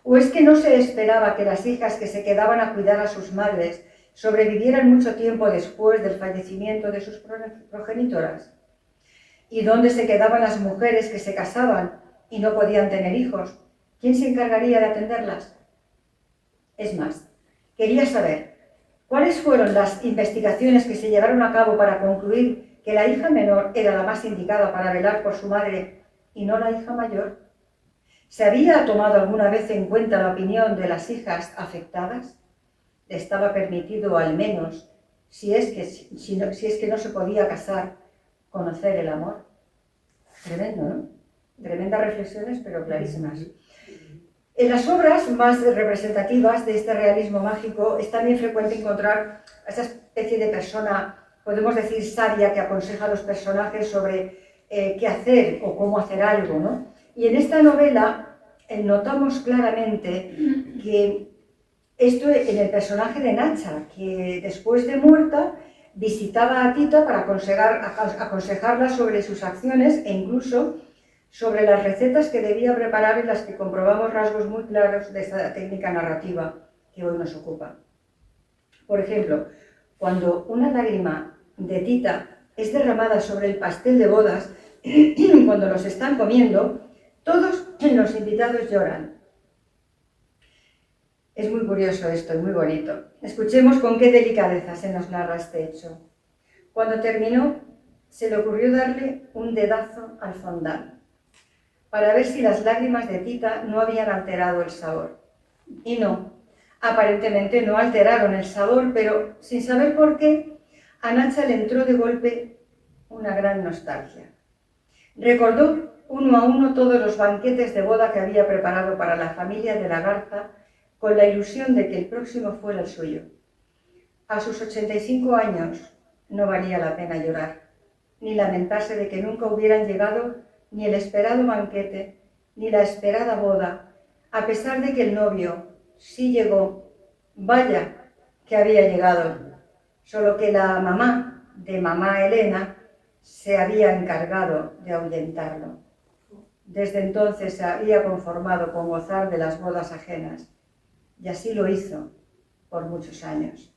¿O es que no se esperaba que las hijas que se quedaban a cuidar a sus madres sobrevivieran mucho tiempo después del fallecimiento de sus progenitoras? ¿Y dónde se quedaban las mujeres que se casaban y no podían tener hijos? ¿Quién se encargaría de atenderlas? Es más, quería saber cuáles fueron las investigaciones que se llevaron a cabo para concluir que la hija menor era la más indicada para velar por su madre y no la hija mayor. ¿Se había tomado alguna vez en cuenta la opinión de las hijas afectadas? ¿Le estaba permitido al menos, si es que no se podía casar, conocer el amor? Tremendo, ¿no? Tremendas reflexiones, pero clarísimas. En las obras más representativas de este realismo mágico es también frecuente encontrar a esa especie de persona, podemos decir sabia, que aconseja a los personajes sobre qué hacer o cómo hacer algo, ¿no? Y en esta novela notamos claramente que esto en el personaje de Nacha, que después de muerta visitaba a Tita para aconsejarla sobre sus acciones e incluso sobre las recetas que debía preparar, en las que comprobamos rasgos muy claros de esta técnica narrativa que hoy nos ocupa. Por ejemplo, cuando una lágrima de Tita es derramada sobre el pastel de bodas, cuando los están comiendo, todos los invitados lloran. Es muy curioso esto y muy bonito. Escuchemos con qué delicadeza se nos narra este hecho. Cuando terminó, se le ocurrió darle un dedazo al fondant, para ver si las lágrimas de Tita no habían alterado el sabor. Y no, aparentemente no alteraron el sabor, pero sin saber por qué, a Nacha le entró de golpe una gran nostalgia. Recordó uno a uno todos los banquetes de boda que había preparado para la familia de la Garza, con la ilusión de que el próximo fuera el suyo. A sus 85 años no valía la pena llorar, ni lamentarse de que nunca hubieran llegado ni el esperado banquete, ni la esperada boda, a pesar de que el novio sí llegó. Vaya que había llegado, solo que la mamá de mamá Elena se había encargado de ahuyentarlo. Desde entonces se había conformado con gozar de las bodas ajenas, y así lo hizo por muchos años.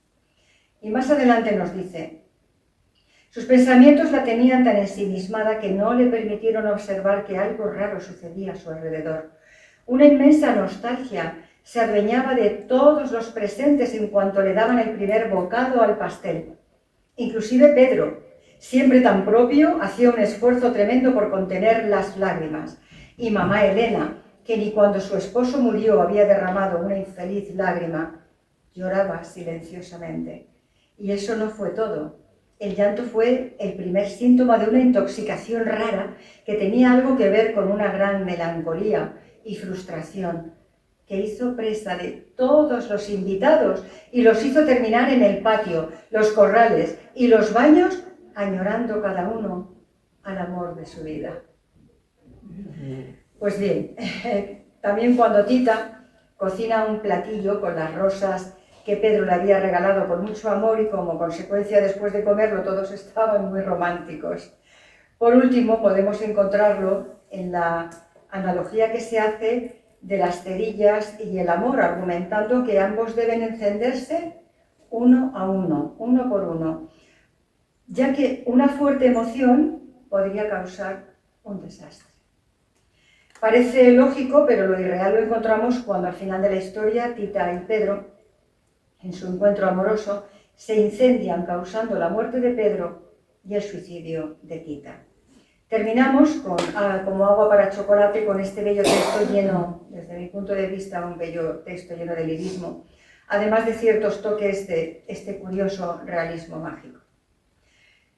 Y más adelante nos dice: sus pensamientos la tenían tan ensimismada que no le permitieron observar que algo raro sucedía a su alrededor. Una inmensa nostalgia se adueñaba de todos los presentes en cuanto le daban el primer bocado al pastel. Inclusive Pedro, siempre tan propio, hacía un esfuerzo tremendo por contener las lágrimas. Y mamá Elena, que ni cuando su esposo murió había derramado una infeliz lágrima, lloraba silenciosamente. Y eso no fue todo. El llanto fue el primer síntoma de una intoxicación rara que tenía algo que ver con una gran melancolía y frustración, que hizo presa de todos los invitados y los hizo terminar en el patio, los corrales y los baños, añorando cada uno al amor de su vida. Pues bien, también cuando Tita cocina un platillo con las rosas que Pedro le había regalado con mucho amor, y como consecuencia, después de comerlo, todos estaban muy románticos. Por último, podemos encontrarlo en la analogía que se hace de las cerillas y el amor, argumentando que ambos deben encenderse uno a uno, uno por uno, ya que una fuerte emoción podría causar un desastre. Parece lógico, pero lo irreal lo encontramos cuando al final de la historia Tita y Pedro, en su encuentro amoroso, se incendian, causando la muerte de Pedro y el suicidio de Tita. Terminamos como agua para chocolate con este bello texto lleno, desde mi punto de vista, un bello texto lleno de lirismo, además de ciertos toques de este curioso realismo mágico.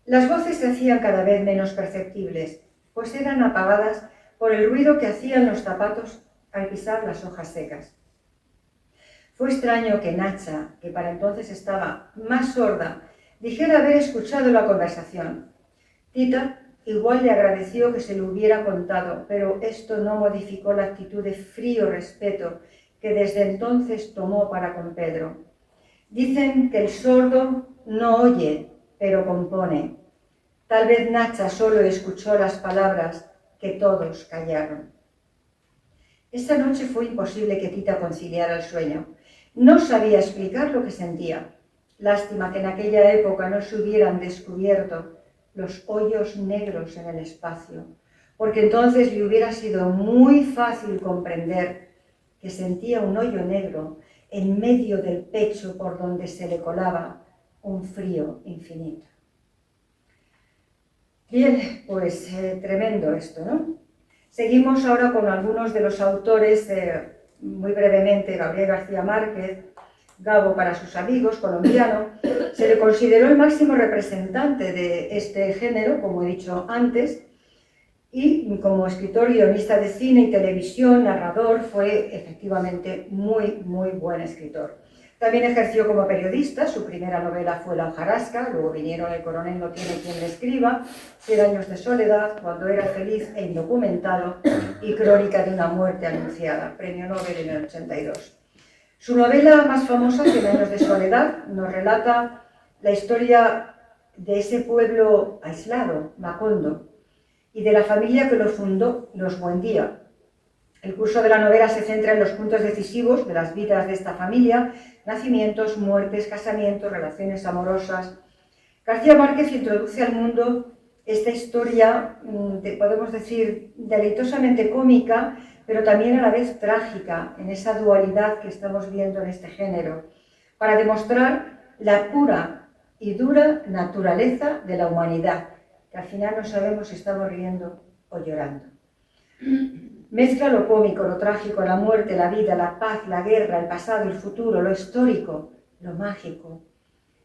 Las voces se hacían cada vez menos perceptibles, pues eran apagadas por el ruido que hacían los zapatos al pisar las hojas secas. Fue extraño que Nacha, que para entonces estaba más sorda, dijera haber escuchado la conversación. Tita igual le agradeció que se lo hubiera contado, pero esto no modificó la actitud de frío respeto que desde entonces tomó para con Pedro. Dicen que el sordo no oye, pero compone. Tal vez Nacha solo escuchó las palabras que todos callaron. Esa noche fue imposible que Tita conciliara el sueño. No sabía explicar lo que sentía. Lástima que en aquella época no se hubieran descubierto los hoyos negros en el espacio, porque entonces le hubiera sido muy fácil comprender que sentía un hoyo negro en medio del pecho por donde se le colaba un frío infinito. Bien, pues tremendo esto, ¿no? Seguimos ahora con algunos de los autores, muy brevemente. Gabriel García Márquez, Gabo para sus amigos, colombiano. Se le consideró el máximo representante de este género, como he dicho antes, y como escritor, guionista de cine y televisión, narrador, fue efectivamente muy buen escritor. También ejerció como periodista. Su primera novela fue La hojarasca, luego vinieron El coronel no tiene quien le escriba, 100 años de soledad, Cuando era feliz e indocumentado y Crónica de una muerte anunciada, premio Nobel en el 82. Su novela más famosa, 100 años de soledad, nos relata la historia de ese pueblo aislado, Macondo, y de la familia que lo fundó, los Buendía. El curso de la novela se centra en los puntos decisivos de las vidas de esta familia: nacimientos, muertes, casamientos, relaciones amorosas. García Márquez introduce al mundo esta historia, podemos decir, deleitosamente cómica, pero también a la vez trágica, en esa dualidad que estamos viendo en este género, para demostrar la pura y dura naturaleza de la humanidad, que al final no sabemos si estamos riendo o llorando. Mezcla lo cómico, lo trágico, la muerte, la vida, la paz, la guerra, el pasado, el futuro, lo histórico, lo mágico.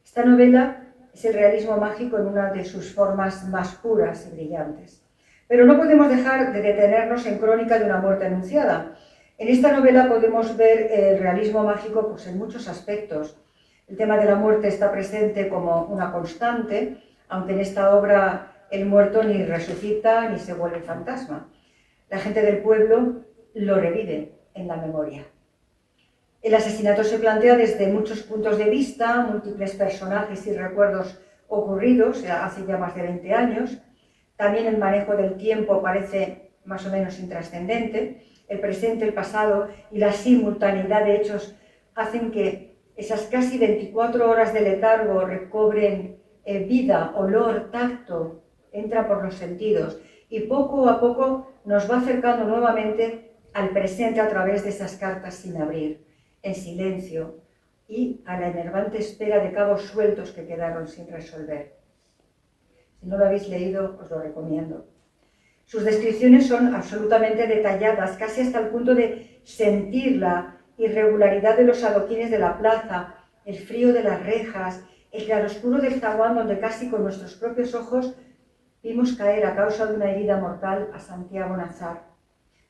Esta novela es el realismo mágico en una de sus formas más puras y brillantes. Pero no podemos dejar de detenernos en Crónica de una muerte anunciada. En esta novela podemos ver el realismo mágico pues, en muchos aspectos. El tema de la muerte está presente como una constante, aunque en esta obra el muerto ni resucita ni se vuelve fantasma. La gente del pueblo lo revive en la memoria. El asesinato se plantea desde muchos puntos de vista, múltiples personajes y recuerdos ocurridos hace ya más de 20 años. También el manejo del tiempo parece más o menos intrascendente. El presente, el pasado y la simultaneidad de hechos hacen que esas casi 24 horas de letargo recobren vida, olor, tacto, entran por los sentidos y poco a poco nos va acercando nuevamente al presente a través de esas cartas sin abrir, en silencio, y a la enervante espera de cabos sueltos que quedaron sin resolver. Si no lo habéis leído, os lo recomiendo. Sus descripciones son absolutamente detalladas, casi hasta el punto de sentir la irregularidad de los adoquines de la plaza, el frío de las rejas, el claroscuro del zaguán donde casi con nuestros propios ojos vimos caer a causa de una herida mortal a Santiago Nazar.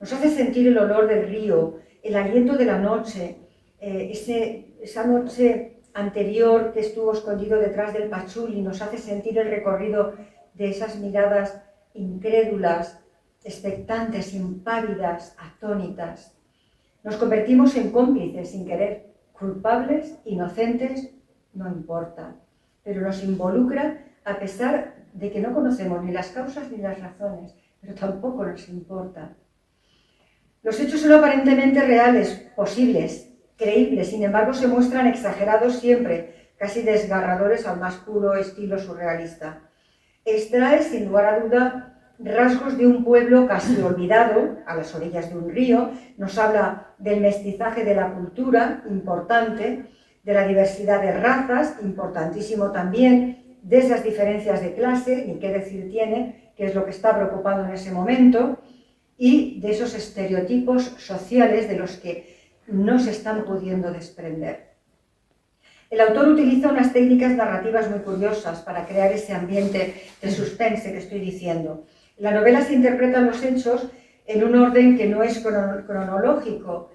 Nos hace sentir el olor del río, el aliento de la noche, esa noche anterior que estuvo escondido detrás del pachuli, nos hace sentir el recorrido de esas miradas incrédulas, expectantes, impávidas, atónitas. Nos convertimos en cómplices sin querer, culpables, inocentes, no importa, pero nos involucra a pesar de que no conocemos ni las causas ni las razones, pero tampoco nos importa. Los hechos son aparentemente reales, posibles, creíbles, sin embargo se muestran exagerados siempre, casi desgarradores al más puro estilo surrealista. Extrae, sin lugar a duda, rasgos de un pueblo casi olvidado, a las orillas de un río, nos habla del mestizaje de la cultura, importante, de la diversidad de razas, importantísimo también, de esas diferencias de clase, ni qué decir tiene, que es lo que está preocupando en ese momento, y de esos estereotipos sociales de los que no se están pudiendo desprender. El autor utiliza unas técnicas narrativas muy curiosas para crear ese ambiente de suspense que estoy diciendo. En la novela se interpretan los hechos en un orden que no es cronológico,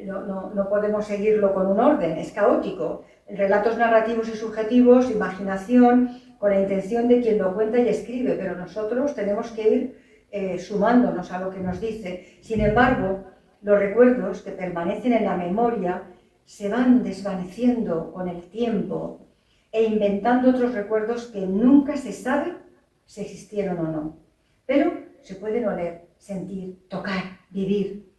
no podemos seguirlo con un orden, es caótico. Relatos narrativos y subjetivos, imaginación, con la intención de quien lo cuenta y escribe, pero nosotros tenemos que ir sumándonos a lo que nos dice. Sin embargo, los recuerdos que permanecen en la memoria se van desvaneciendo con el tiempo e inventando otros recuerdos que nunca se sabe si existieron o no, pero se pueden oler, sentir, tocar, vivir.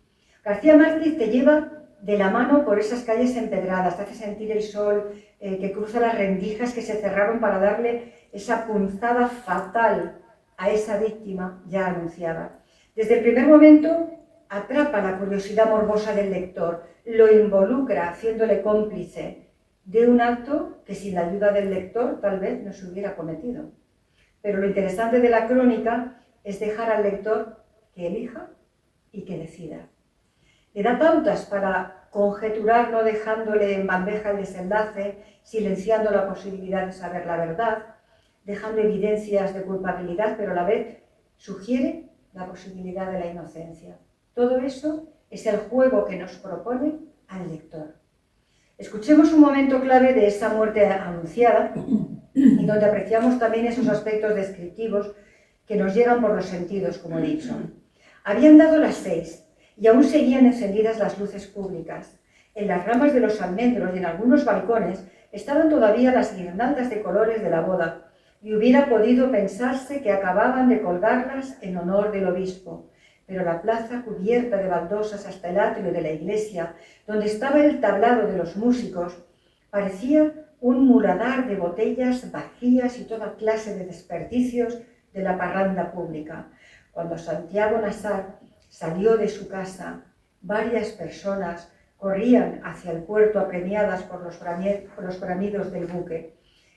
García Márquez te lleva de la mano por esas calles empedradas, te hace sentir el sol que cruza las rendijas que se cerraron para darle esa punzada fatal a esa víctima ya anunciada. Desde el primer momento atrapa la curiosidad morbosa del lector, lo involucra haciéndole cómplice de un acto que sin la ayuda del lector tal vez no se hubiera cometido. Pero lo interesante de la crónica es dejar al lector que elija y que decida. Le da pautas para conjeturar, no dejándole en bandeja el desenlace, silenciando la posibilidad de saber la verdad, dejando evidencias de culpabilidad, pero a la vez sugiere la posibilidad de la inocencia. Todo eso es el juego que nos propone al lector. Escuchemos un momento clave de esa muerte anunciada y donde apreciamos también esos aspectos descriptivos que nos llegan por los sentidos, como he dicho. Habían dado las 6 y aún seguían encendidas las luces públicas. En las ramas de los almendros y en algunos balcones estaban todavía las guirnaldas de colores de la boda, y hubiera podido pensarse que acababan de colgarlas en honor del obispo. Pero la plaza, cubierta de baldosas hasta el atrio de la iglesia, donde estaba el tablado de los músicos, parecía un muladar de botellas vacías y toda clase de desperdicios de la parranda pública. Cuando Santiago Nassar salió de su casa, varias personas corrían hacia el puerto apremiadas por los bramidos del buque.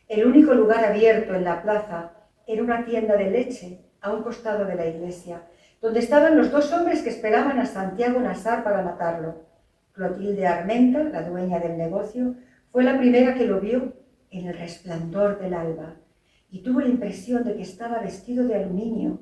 El único lugar abierto en la plaza era una tienda de leche a un costado de la iglesia, donde estaban los dos hombres que esperaban a Santiago Nassar para matarlo. Clotilde Armenta, la dueña del negocio, fue la primera que lo vio en el resplandor del alba y tuvo la impresión de que estaba vestido de aluminio.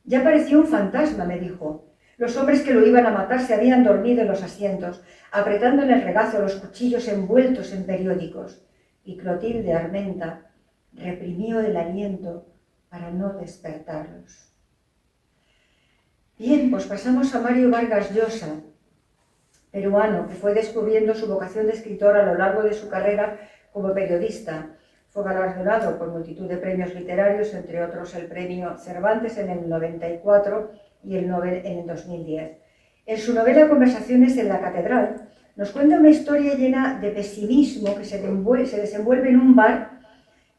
Ya parecía un fantasma, me dijo. Los hombres que lo iban a matar se habían dormido en los asientos, apretando en el regazo los cuchillos envueltos en periódicos, y Clotilde Armenta reprimió el aliento para no despertarlos. Bien, pues pasamos a Mario Vargas Llosa, peruano, que fue descubriendo su vocación de escritor a lo largo de su carrera como periodista. Fue galardonado por multitud de premios literarios, entre otros el premio Cervantes en el 94 y el Nobel en el 2010. En su novela Conversaciones en la Catedral, nos cuenta una historia llena de pesimismo que se desenvuelve en un bar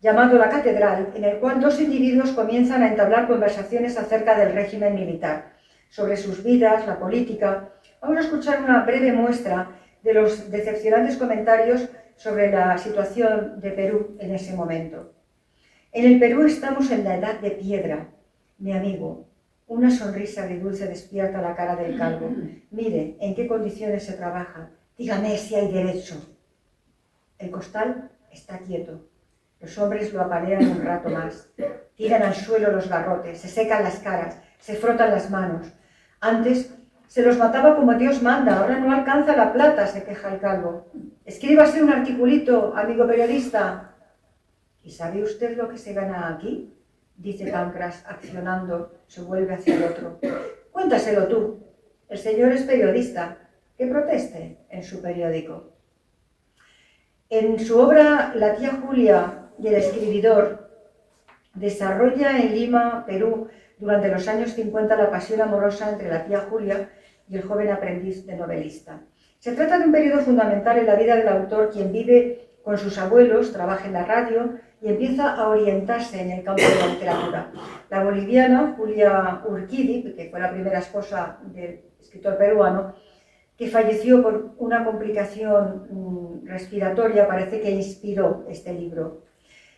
llamado La Catedral, en el cual dos individuos comienzan a entablar conversaciones acerca del régimen militar, sobre sus vidas, la política. Vamos a escuchar una breve muestra de los decepcionantes comentarios sobre la situación de Perú en ese momento. En el Perú estamos en la edad de piedra, mi amigo. Una sonrisa agridulce despierta la cara del calvo. Mire, ¿en qué condiciones se trabaja? Dígame si hay derecho. El costal está quieto. Los hombres lo apalean un rato más. Tiran al suelo los garrotes, se secan las caras, se frotan las manos. Antes se los mataba como Dios manda, ahora no alcanza la plata, se queja el calvo. Escríbase un articulito, amigo periodista. ¿Y sabe usted lo que se gana aquí? Dice Pancras, accionando, se vuelve hacia el otro. Cuéntaselo tú. El señor es periodista. Que proteste en su periódico. En su obra La tía Julia y el escribidor, desarrolla en Lima, Perú, durante los años 50 la pasión amorosa entre la tía Julia y el joven aprendiz de novelista. Se trata de un periodo fundamental en la vida del autor, quien vive con sus abuelos, trabaja en la radio y empieza a orientarse en el campo de la literatura. La boliviana Julia Urquidi, que fue la primera esposa del escritor peruano, que falleció por una complicación respiratoria, parece que inspiró este libro.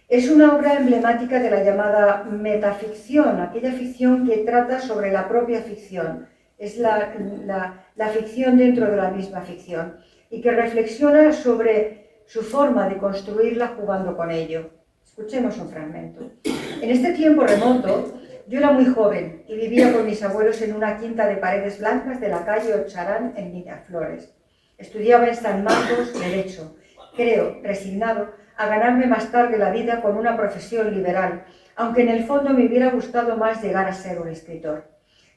Es una obra emblemática de la llamada metaficción, aquella ficción que trata sobre la propia ficción. Es la ficción dentro de la misma ficción y que reflexiona sobre su forma de construirla jugando con ello. Escuchemos un fragmento. En este tiempo remoto, yo era muy joven y vivía con mis abuelos en una quinta de paredes blancas de la calle Ocharán en Miraflores. Estudiaba en San Marcos Derecho, creo, resignado a ganarme más tarde la vida con una profesión liberal, aunque en el fondo me hubiera gustado más llegar a ser un escritor.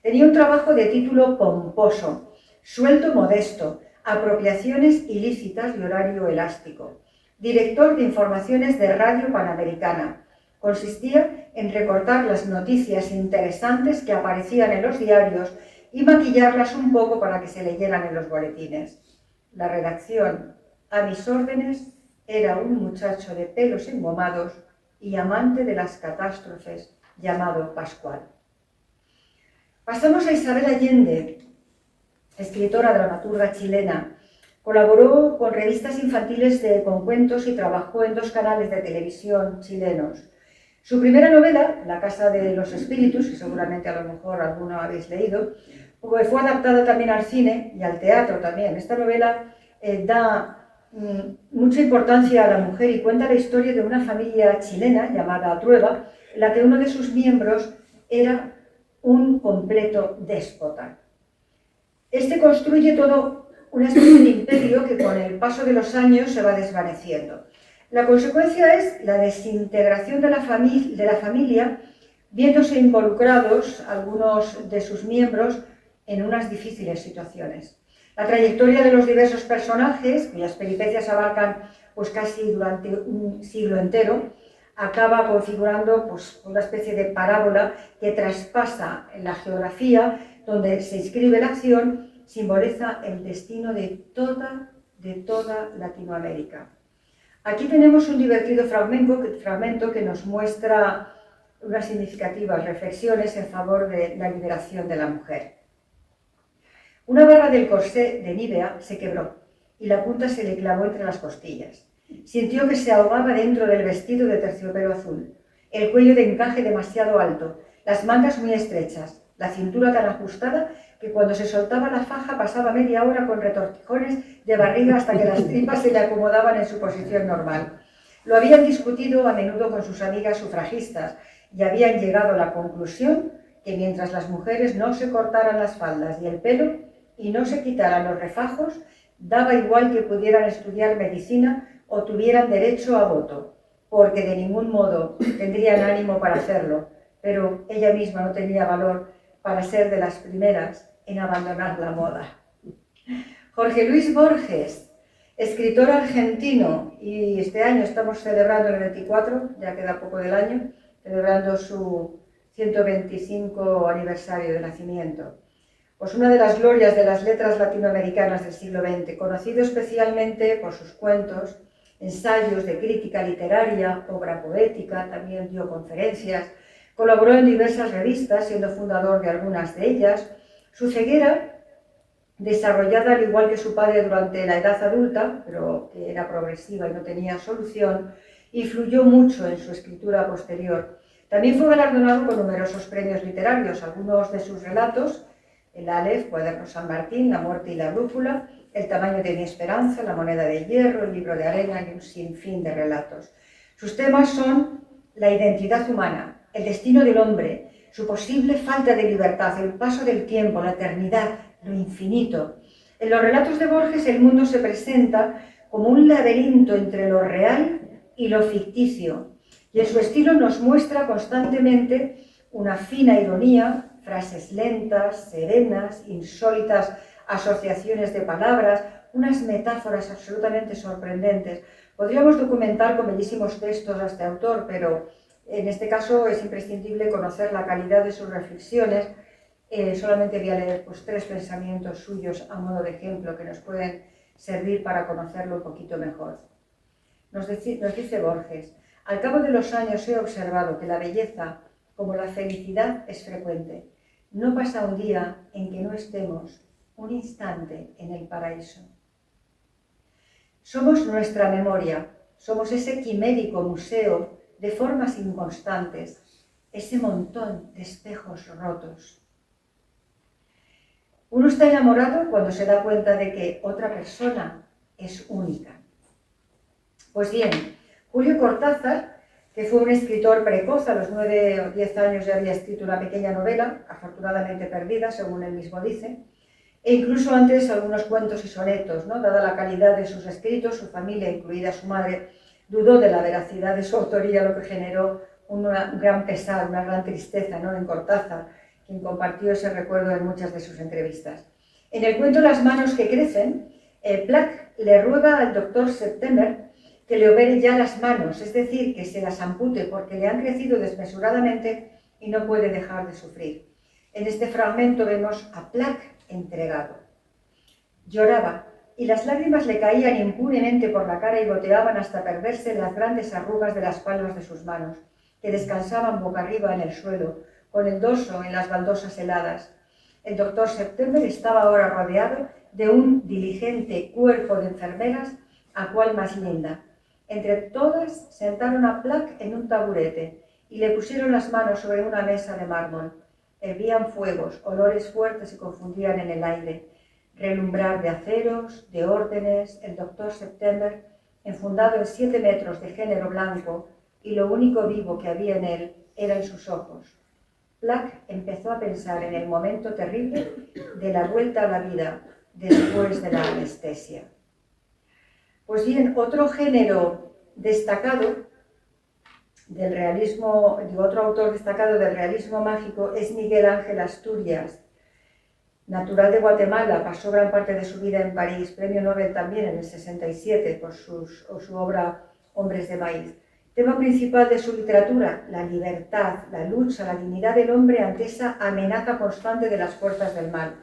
Tenía un trabajo de título pomposo, sueldo modesto, apropiaciones ilícitas y horario elástico. Director de informaciones de Radio Panamericana. Consistía en recortar las noticias interesantes que aparecían en los diarios y maquillarlas un poco para que se leyeran en los boletines. La redacción, a mis órdenes, era un muchacho de pelos engomados y amante de las catástrofes llamado Pascual. Pasamos a Isabel Allende, escritora, dramaturga chilena. Colaboró con revistas infantiles con cuentos y trabajó en 2 canales de televisión chilenos. Su primera novela, La casa de los espíritus, que seguramente a lo mejor alguno habéis leído, fue adaptada también al cine y al teatro también. Esta novela da mucha importancia a la mujer y cuenta la historia de una familia chilena llamada Trueba, en la que uno de sus miembros era un completo déspota. Este construye todo una especie de imperio que con el paso de los años se va desvaneciendo. La consecuencia es la desintegración de la familia, viéndose involucrados algunos de sus miembros en unas difíciles situaciones. La trayectoria de los diversos personajes, cuyas peripecias abarcan pues casi durante un siglo entero, acaba configurando pues, una especie de parábola que traspasa en la geografía, donde se inscribe la acción, simboliza el destino de toda Latinoamérica. Aquí tenemos un divertido fragmento que nos muestra unas significativas reflexiones en favor de la liberación de la mujer. Una barra del corsé de Nívea se quebró y la punta se le clavó entre las costillas. Sintió que se ahogaba dentro del vestido de terciopelo azul, el cuello de encaje demasiado alto, las mangas muy estrechas, la cintura tan ajustada que cuando se soltaba la faja pasaba media hora con retortijones de barriga hasta que las tripas se le acomodaban en su posición normal. Lo habían discutido a menudo con sus amigas sufragistas y habían llegado a la conclusión que mientras las mujeres no se cortaran las faldas y el pelo y no se quitaran los refajos, daba igual que pudieran estudiar medicina o tuvieran derecho a voto, porque de ningún modo tendrían ánimo para hacerlo, pero ella misma no tenía valor para ser de las primeras en abandonar la moda. Jorge Luis Borges, escritor argentino, y este año estamos celebrando el 24, ya queda poco del año, celebrando su 125 aniversario de nacimiento. Pues una de las glorias de las letras latinoamericanas del siglo XX, conocido especialmente por sus cuentos, ensayos de crítica literaria, obra poética, también dio conferencias, colaboró en diversas revistas, siendo fundador de algunas de ellas. Su ceguera, desarrollada al igual que su padre durante la edad adulta, pero que era progresiva y no tenía solución, influyó mucho en su escritura posterior. También fue galardonado con numerosos premios literarios, algunos de sus relatos, el Aleph, Cuaderno San Martín, La muerte y la brújula, El tamaño de mi esperanza, La moneda de hierro, El libro de arena y un sinfín de relatos. Sus temas son la identidad humana, el destino del hombre, su posible falta de libertad, el paso del tiempo, la eternidad, lo infinito. En los relatos de Borges el mundo se presenta como un laberinto entre lo real y lo ficticio, y en su estilo nos muestra constantemente una fina ironía, frases lentas, serenas, insólitas asociaciones de palabras, unas metáforas absolutamente sorprendentes. Podríamos documentar con bellísimos textos a este autor, pero en este caso es imprescindible conocer la calidad de sus reflexiones. Solamente voy a leer pues, 3 pensamientos suyos a modo de ejemplo que nos pueden servir para conocerlo un poquito mejor. Nos dice Borges: al cabo de los años he observado que la belleza, como la felicidad, es frecuente. No pasa un día en que no estemos un instante en el paraíso. Somos nuestra memoria, somos ese quimérico museo de formas inconstantes, ese montón de espejos rotos. Uno está enamorado cuando se da cuenta de que otra persona es única. Pues bien, Julio Cortázar, que fue un escritor precoz, a los 9 o 10 años ya había escrito una pequeña novela, afortunadamente perdida, según él mismo dice, e incluso antes algunos cuentos y sonetos, ¿no? Dada la calidad de sus escritos, su familia, incluida su madre, dudó de la veracidad de su autoría, lo que generó un gran pesar, una gran tristeza, ¿no? En Cortázar, quien compartió ese recuerdo en muchas de sus entrevistas. En el cuento Las manos que crecen, Plack le ruega al doctor September que le opere ya las manos, es decir, que se las ampute porque le han crecido desmesuradamente y no puede dejar de sufrir. En este fragmento vemos a Plack entregado. Lloraba y las lágrimas le caían impunemente por la cara y goteaban hasta perderse en las grandes arrugas de las palmas de sus manos, que descansaban boca arriba en el suelo, con el dorso en las baldosas heladas. El doctor September estaba ahora rodeado de un diligente cuerpo de enfermeras, a cual más linda. Entre todas sentaron a Plack en un taburete y le pusieron las manos sobre una mesa de mármol. Hervían fuegos, olores fuertes se confundían en el aire. Relumbrar de aceros, de órdenes, el doctor September, enfundado en 7 metros de género blanco, y lo único vivo que había en él eran sus ojos. Plack empezó a pensar en el momento terrible de la vuelta a la vida después de la anestesia. Pues bien, otro género destacado del realismo, otro autor destacado del realismo mágico es Miguel Ángel Asturias. Natural de Guatemala, pasó gran parte de su vida en París, premio Nobel también en el 67 por su obra Hombres de Maíz. Tema principal de su literatura, la libertad, la lucha, la dignidad del hombre ante esa amenaza constante de las fuerzas del mal.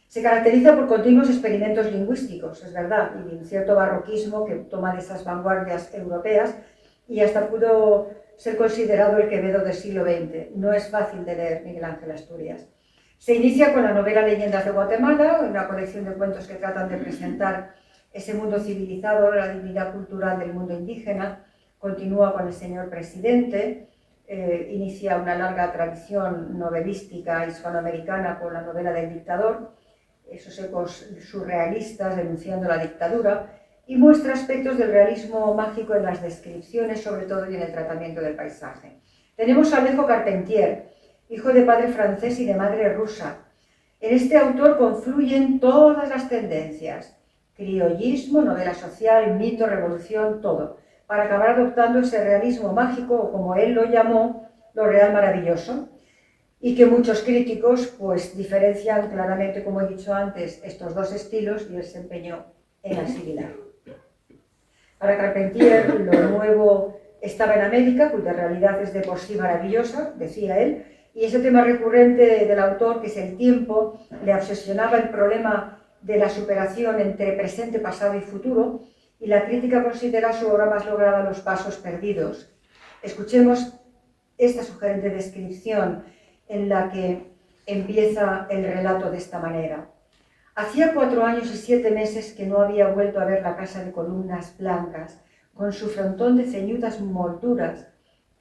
Se caracteriza por continuos experimentos lingüísticos, es verdad, y un cierto barroquismo que toma de esas vanguardias europeas y hasta pudo ser considerado el Quevedo del siglo XX. No es fácil de leer Miguel Ángel Asturias. Se inicia con la novela Leyendas de Guatemala, una colección de cuentos que tratan de presentar ese mundo civilizado, la dignidad cultural del mundo indígena. Continúa con El señor presidente, inicia una larga tradición novelística hispanoamericana con la novela del dictador, esos ecos surrealistas denunciando la dictadura, y muestra aspectos del realismo mágico en las descripciones, sobre todo, y en el tratamiento del paisaje. Tenemos a Alejo Carpentier, hijo de padre francés y de madre rusa. En este autor confluyen todas las tendencias, criollismo, novela social, mito, revolución, todo, para acabar adoptando ese realismo mágico, o como él lo llamó, lo real maravilloso, y que muchos críticos pues diferencian claramente, como he dicho antes, estos dos estilos, y él se empeñó en asimilar. Para Carpentier, lo nuevo estaba en América, cuya realidad es de por sí maravillosa, decía él, y ese tema recurrente del autor, que es el tiempo, le obsesionaba el problema de la superación entre presente, pasado y futuro, y la crítica considera su obra más lograda Los pasos perdidos. Escuchemos esta sugerente descripción en la que empieza el relato de esta manera. Hacía 4 años y 7 meses que no había vuelto a ver la casa de columnas blancas, con su frontón de ceñudas molduras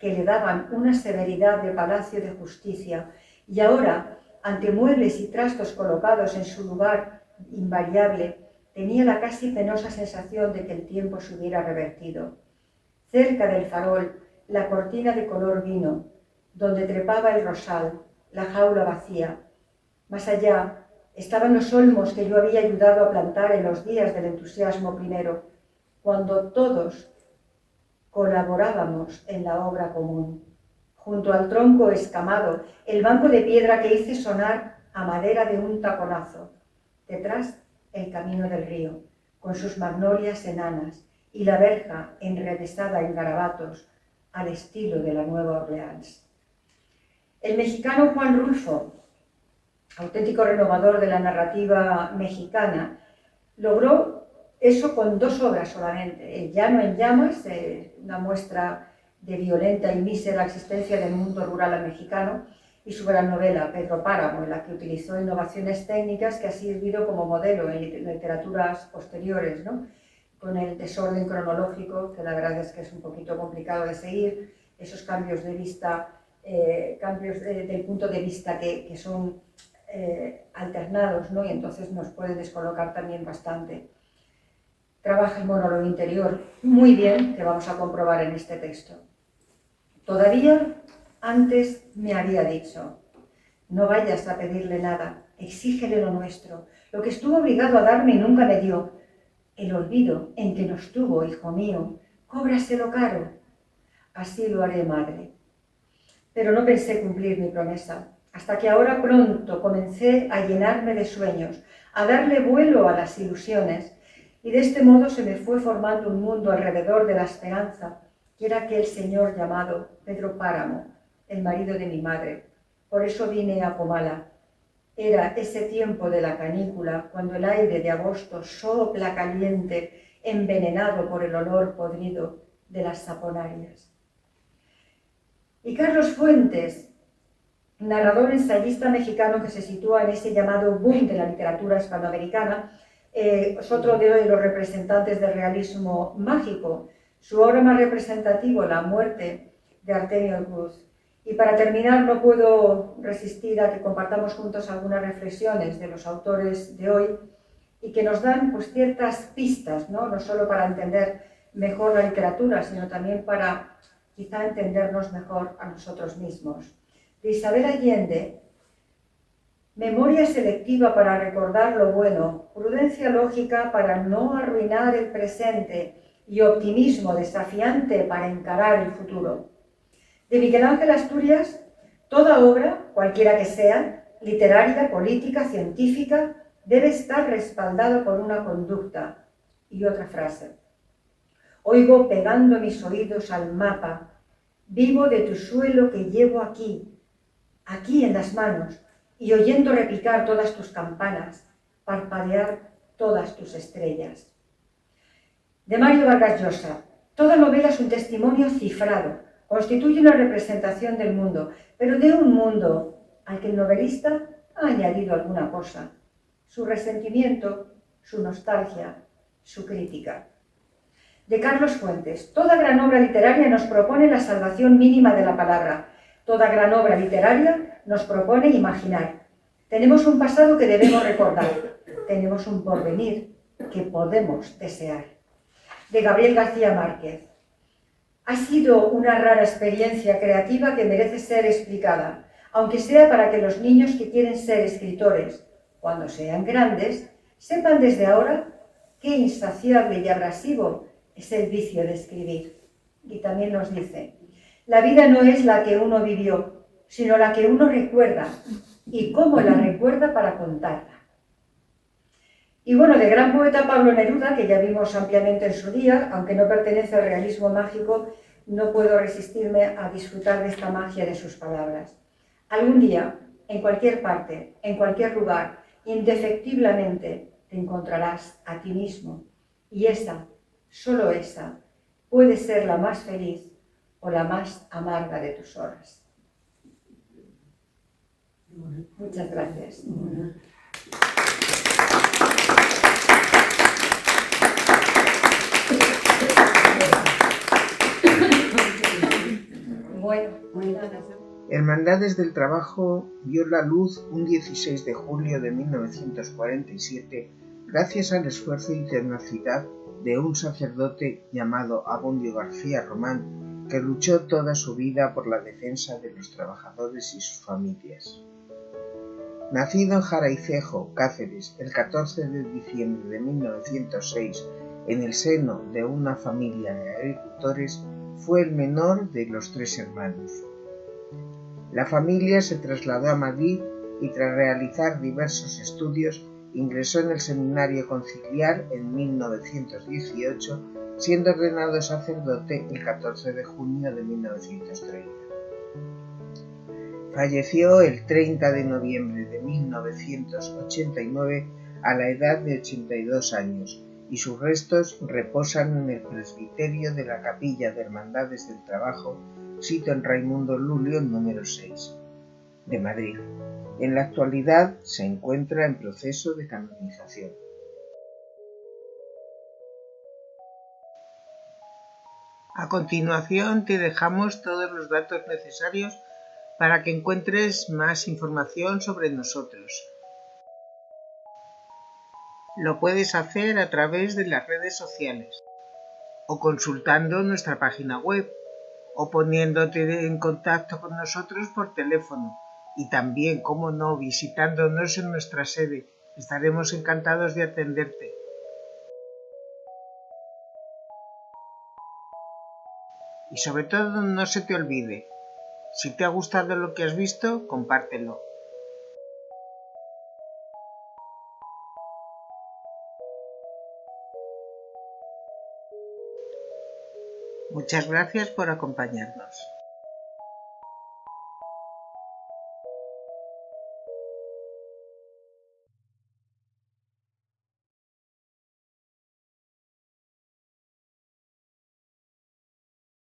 que le daban una severidad de palacio de justicia, y ahora, ante muebles y trastos colocados en su lugar invariable, tenía la casi penosa sensación de que el tiempo se hubiera revertido. Cerca del farol, la cortina de color vino, donde trepaba el rosal, la jaula vacía. Más allá, estaban los olmos que yo había ayudado a plantar en los días del entusiasmo primero, cuando todos colaborábamos en la obra común. Junto al tronco escamado, el banco de piedra que hice sonar a madera de un taconazo. Detrás, el camino del río, con sus magnolias enanas, y la verja enrevesada en garabatos, al estilo de la Nueva Orleans. El mexicano Juan Rulfo, auténtico renovador de la narrativa mexicana, logró eso con 2 obras solamente. El Llano en llamas, una muestra de violenta y mísera existencia del mundo rural mexicano, y su gran novela, Pedro Páramo, en la que utilizó innovaciones técnicas que ha servido como modelo en literaturas posteriores, ¿no? Con el desorden cronológico, que la verdad es que es un poquito complicado de seguir, esos cambios de vista, del punto de vista que son alternados, ¿no? Y entonces nos puede descolocar también bastante. Trabaja el monólogo interior muy bien, que vamos a comprobar en este texto. Todavía antes me había dicho, no vayas a pedirle nada, exígele lo nuestro, lo que estuvo obligado a darme y nunca me dio. El olvido en que nos tuvo, hijo mío, cóbraselo caro. Así lo haré, madre. Pero no pensé cumplir mi promesa, hasta que ahora pronto comencé a llenarme de sueños, a darle vuelo a las ilusiones, y de este modo se me fue formando un mundo alrededor de la esperanza, que era aquel señor llamado Pedro Páramo, el marido de mi madre. Por eso vine a Comala. Era ese tiempo de la canícula, cuando el aire de agosto sopla caliente, envenenado por el olor podrido de las saponarias. Y Carlos Fuentes, narrador ensayista mexicano que se sitúa en ese llamado boom de la literatura hispanoamericana, es otro de los representantes del realismo mágico. Su obra más representativa, La muerte de Artemio Cruz. Y para terminar, no puedo resistir a que compartamos juntos algunas reflexiones de los autores de hoy y que nos dan pues, ciertas pistas, ¿no? Solo para entender mejor la literatura, sino también para quizá entendernos mejor a nosotros mismos. De Isabel Allende: memoria selectiva para recordar lo bueno, prudencia lógica para no arruinar el presente y optimismo desafiante para encarar el futuro. De Miguel Ángel Asturias: toda obra, cualquiera que sea, literaria, política, científica, debe estar respaldada por una conducta. Y otra frase: Oigo pegando mis oídos al mapa. Vivo de tu suelo que llevo aquí, aquí en las manos, y oyendo repicar todas tus campanas, parpadear todas tus estrellas. De Mario Vargas Llosa. Toda novela es un testimonio cifrado, constituye una representación del mundo, pero de un mundo al que el novelista ha añadido alguna cosa, su resentimiento, su nostalgia, su crítica. De Carlos Fuentes. Toda gran obra literaria nos propone la salvación mínima de la palabra. Toda gran obra literaria nos propone imaginar. Tenemos un pasado que debemos recordar. Tenemos un porvenir que podemos desear. De Gabriel García Márquez. Ha sido una rara experiencia creativa que merece ser explicada, aunque sea para que los niños que quieren ser escritores, cuando sean grandes, sepan desde ahora qué insaciable y abrasivo es el vicio de escribir. Y también nos dice, la vida no es la que uno vivió, sino la que uno recuerda y cómo la recuerda para contarla. Y bueno, de gran poeta Pablo Neruda, que ya vimos ampliamente en su día, aunque no pertenece al realismo mágico, no puedo resistirme a disfrutar de esta magia de sus palabras. Algún día, en cualquier parte, en cualquier lugar, indefectiblemente te encontrarás a ti mismo. Y esa, solo esa, puede ser la más feliz o la más amarga de tus horas. Muchas gracias. Hermandades del Trabajo vio la luz un 16 de julio de 1947 gracias al esfuerzo y tenacidad de un sacerdote llamado Abundio García Román, que luchó toda su vida por la defensa de los trabajadores y sus familias. Nacido en Jaraicejo, Cáceres, el 14 de diciembre de 1906, en el seno de una familia de agricultores, fue el menor de los 3 hermanos. La familia se trasladó a Madrid y tras realizar diversos estudios ingresó en el Seminario Conciliar en 1918, siendo ordenado sacerdote el 14 de junio de 1930. Falleció el 30 de noviembre de 1989 a la edad de 82 años y sus restos reposan en el presbiterio de la Capilla de Hermandades del Trabajo, sito en Raimundo Lulio número 6, de Madrid. En la actualidad se encuentra en proceso de canonización. A continuación te dejamos todos los datos necesarios para que encuentres más información sobre nosotros. Lo puedes hacer a través de las redes sociales o consultando nuestra página web o poniéndote en contacto con nosotros por teléfono y también, como no, visitándonos en nuestra sede. Estaremos encantados de atenderte. Y sobre todo, no se te olvide, si te ha gustado lo que has visto, compártelo. Muchas gracias por acompañarnos.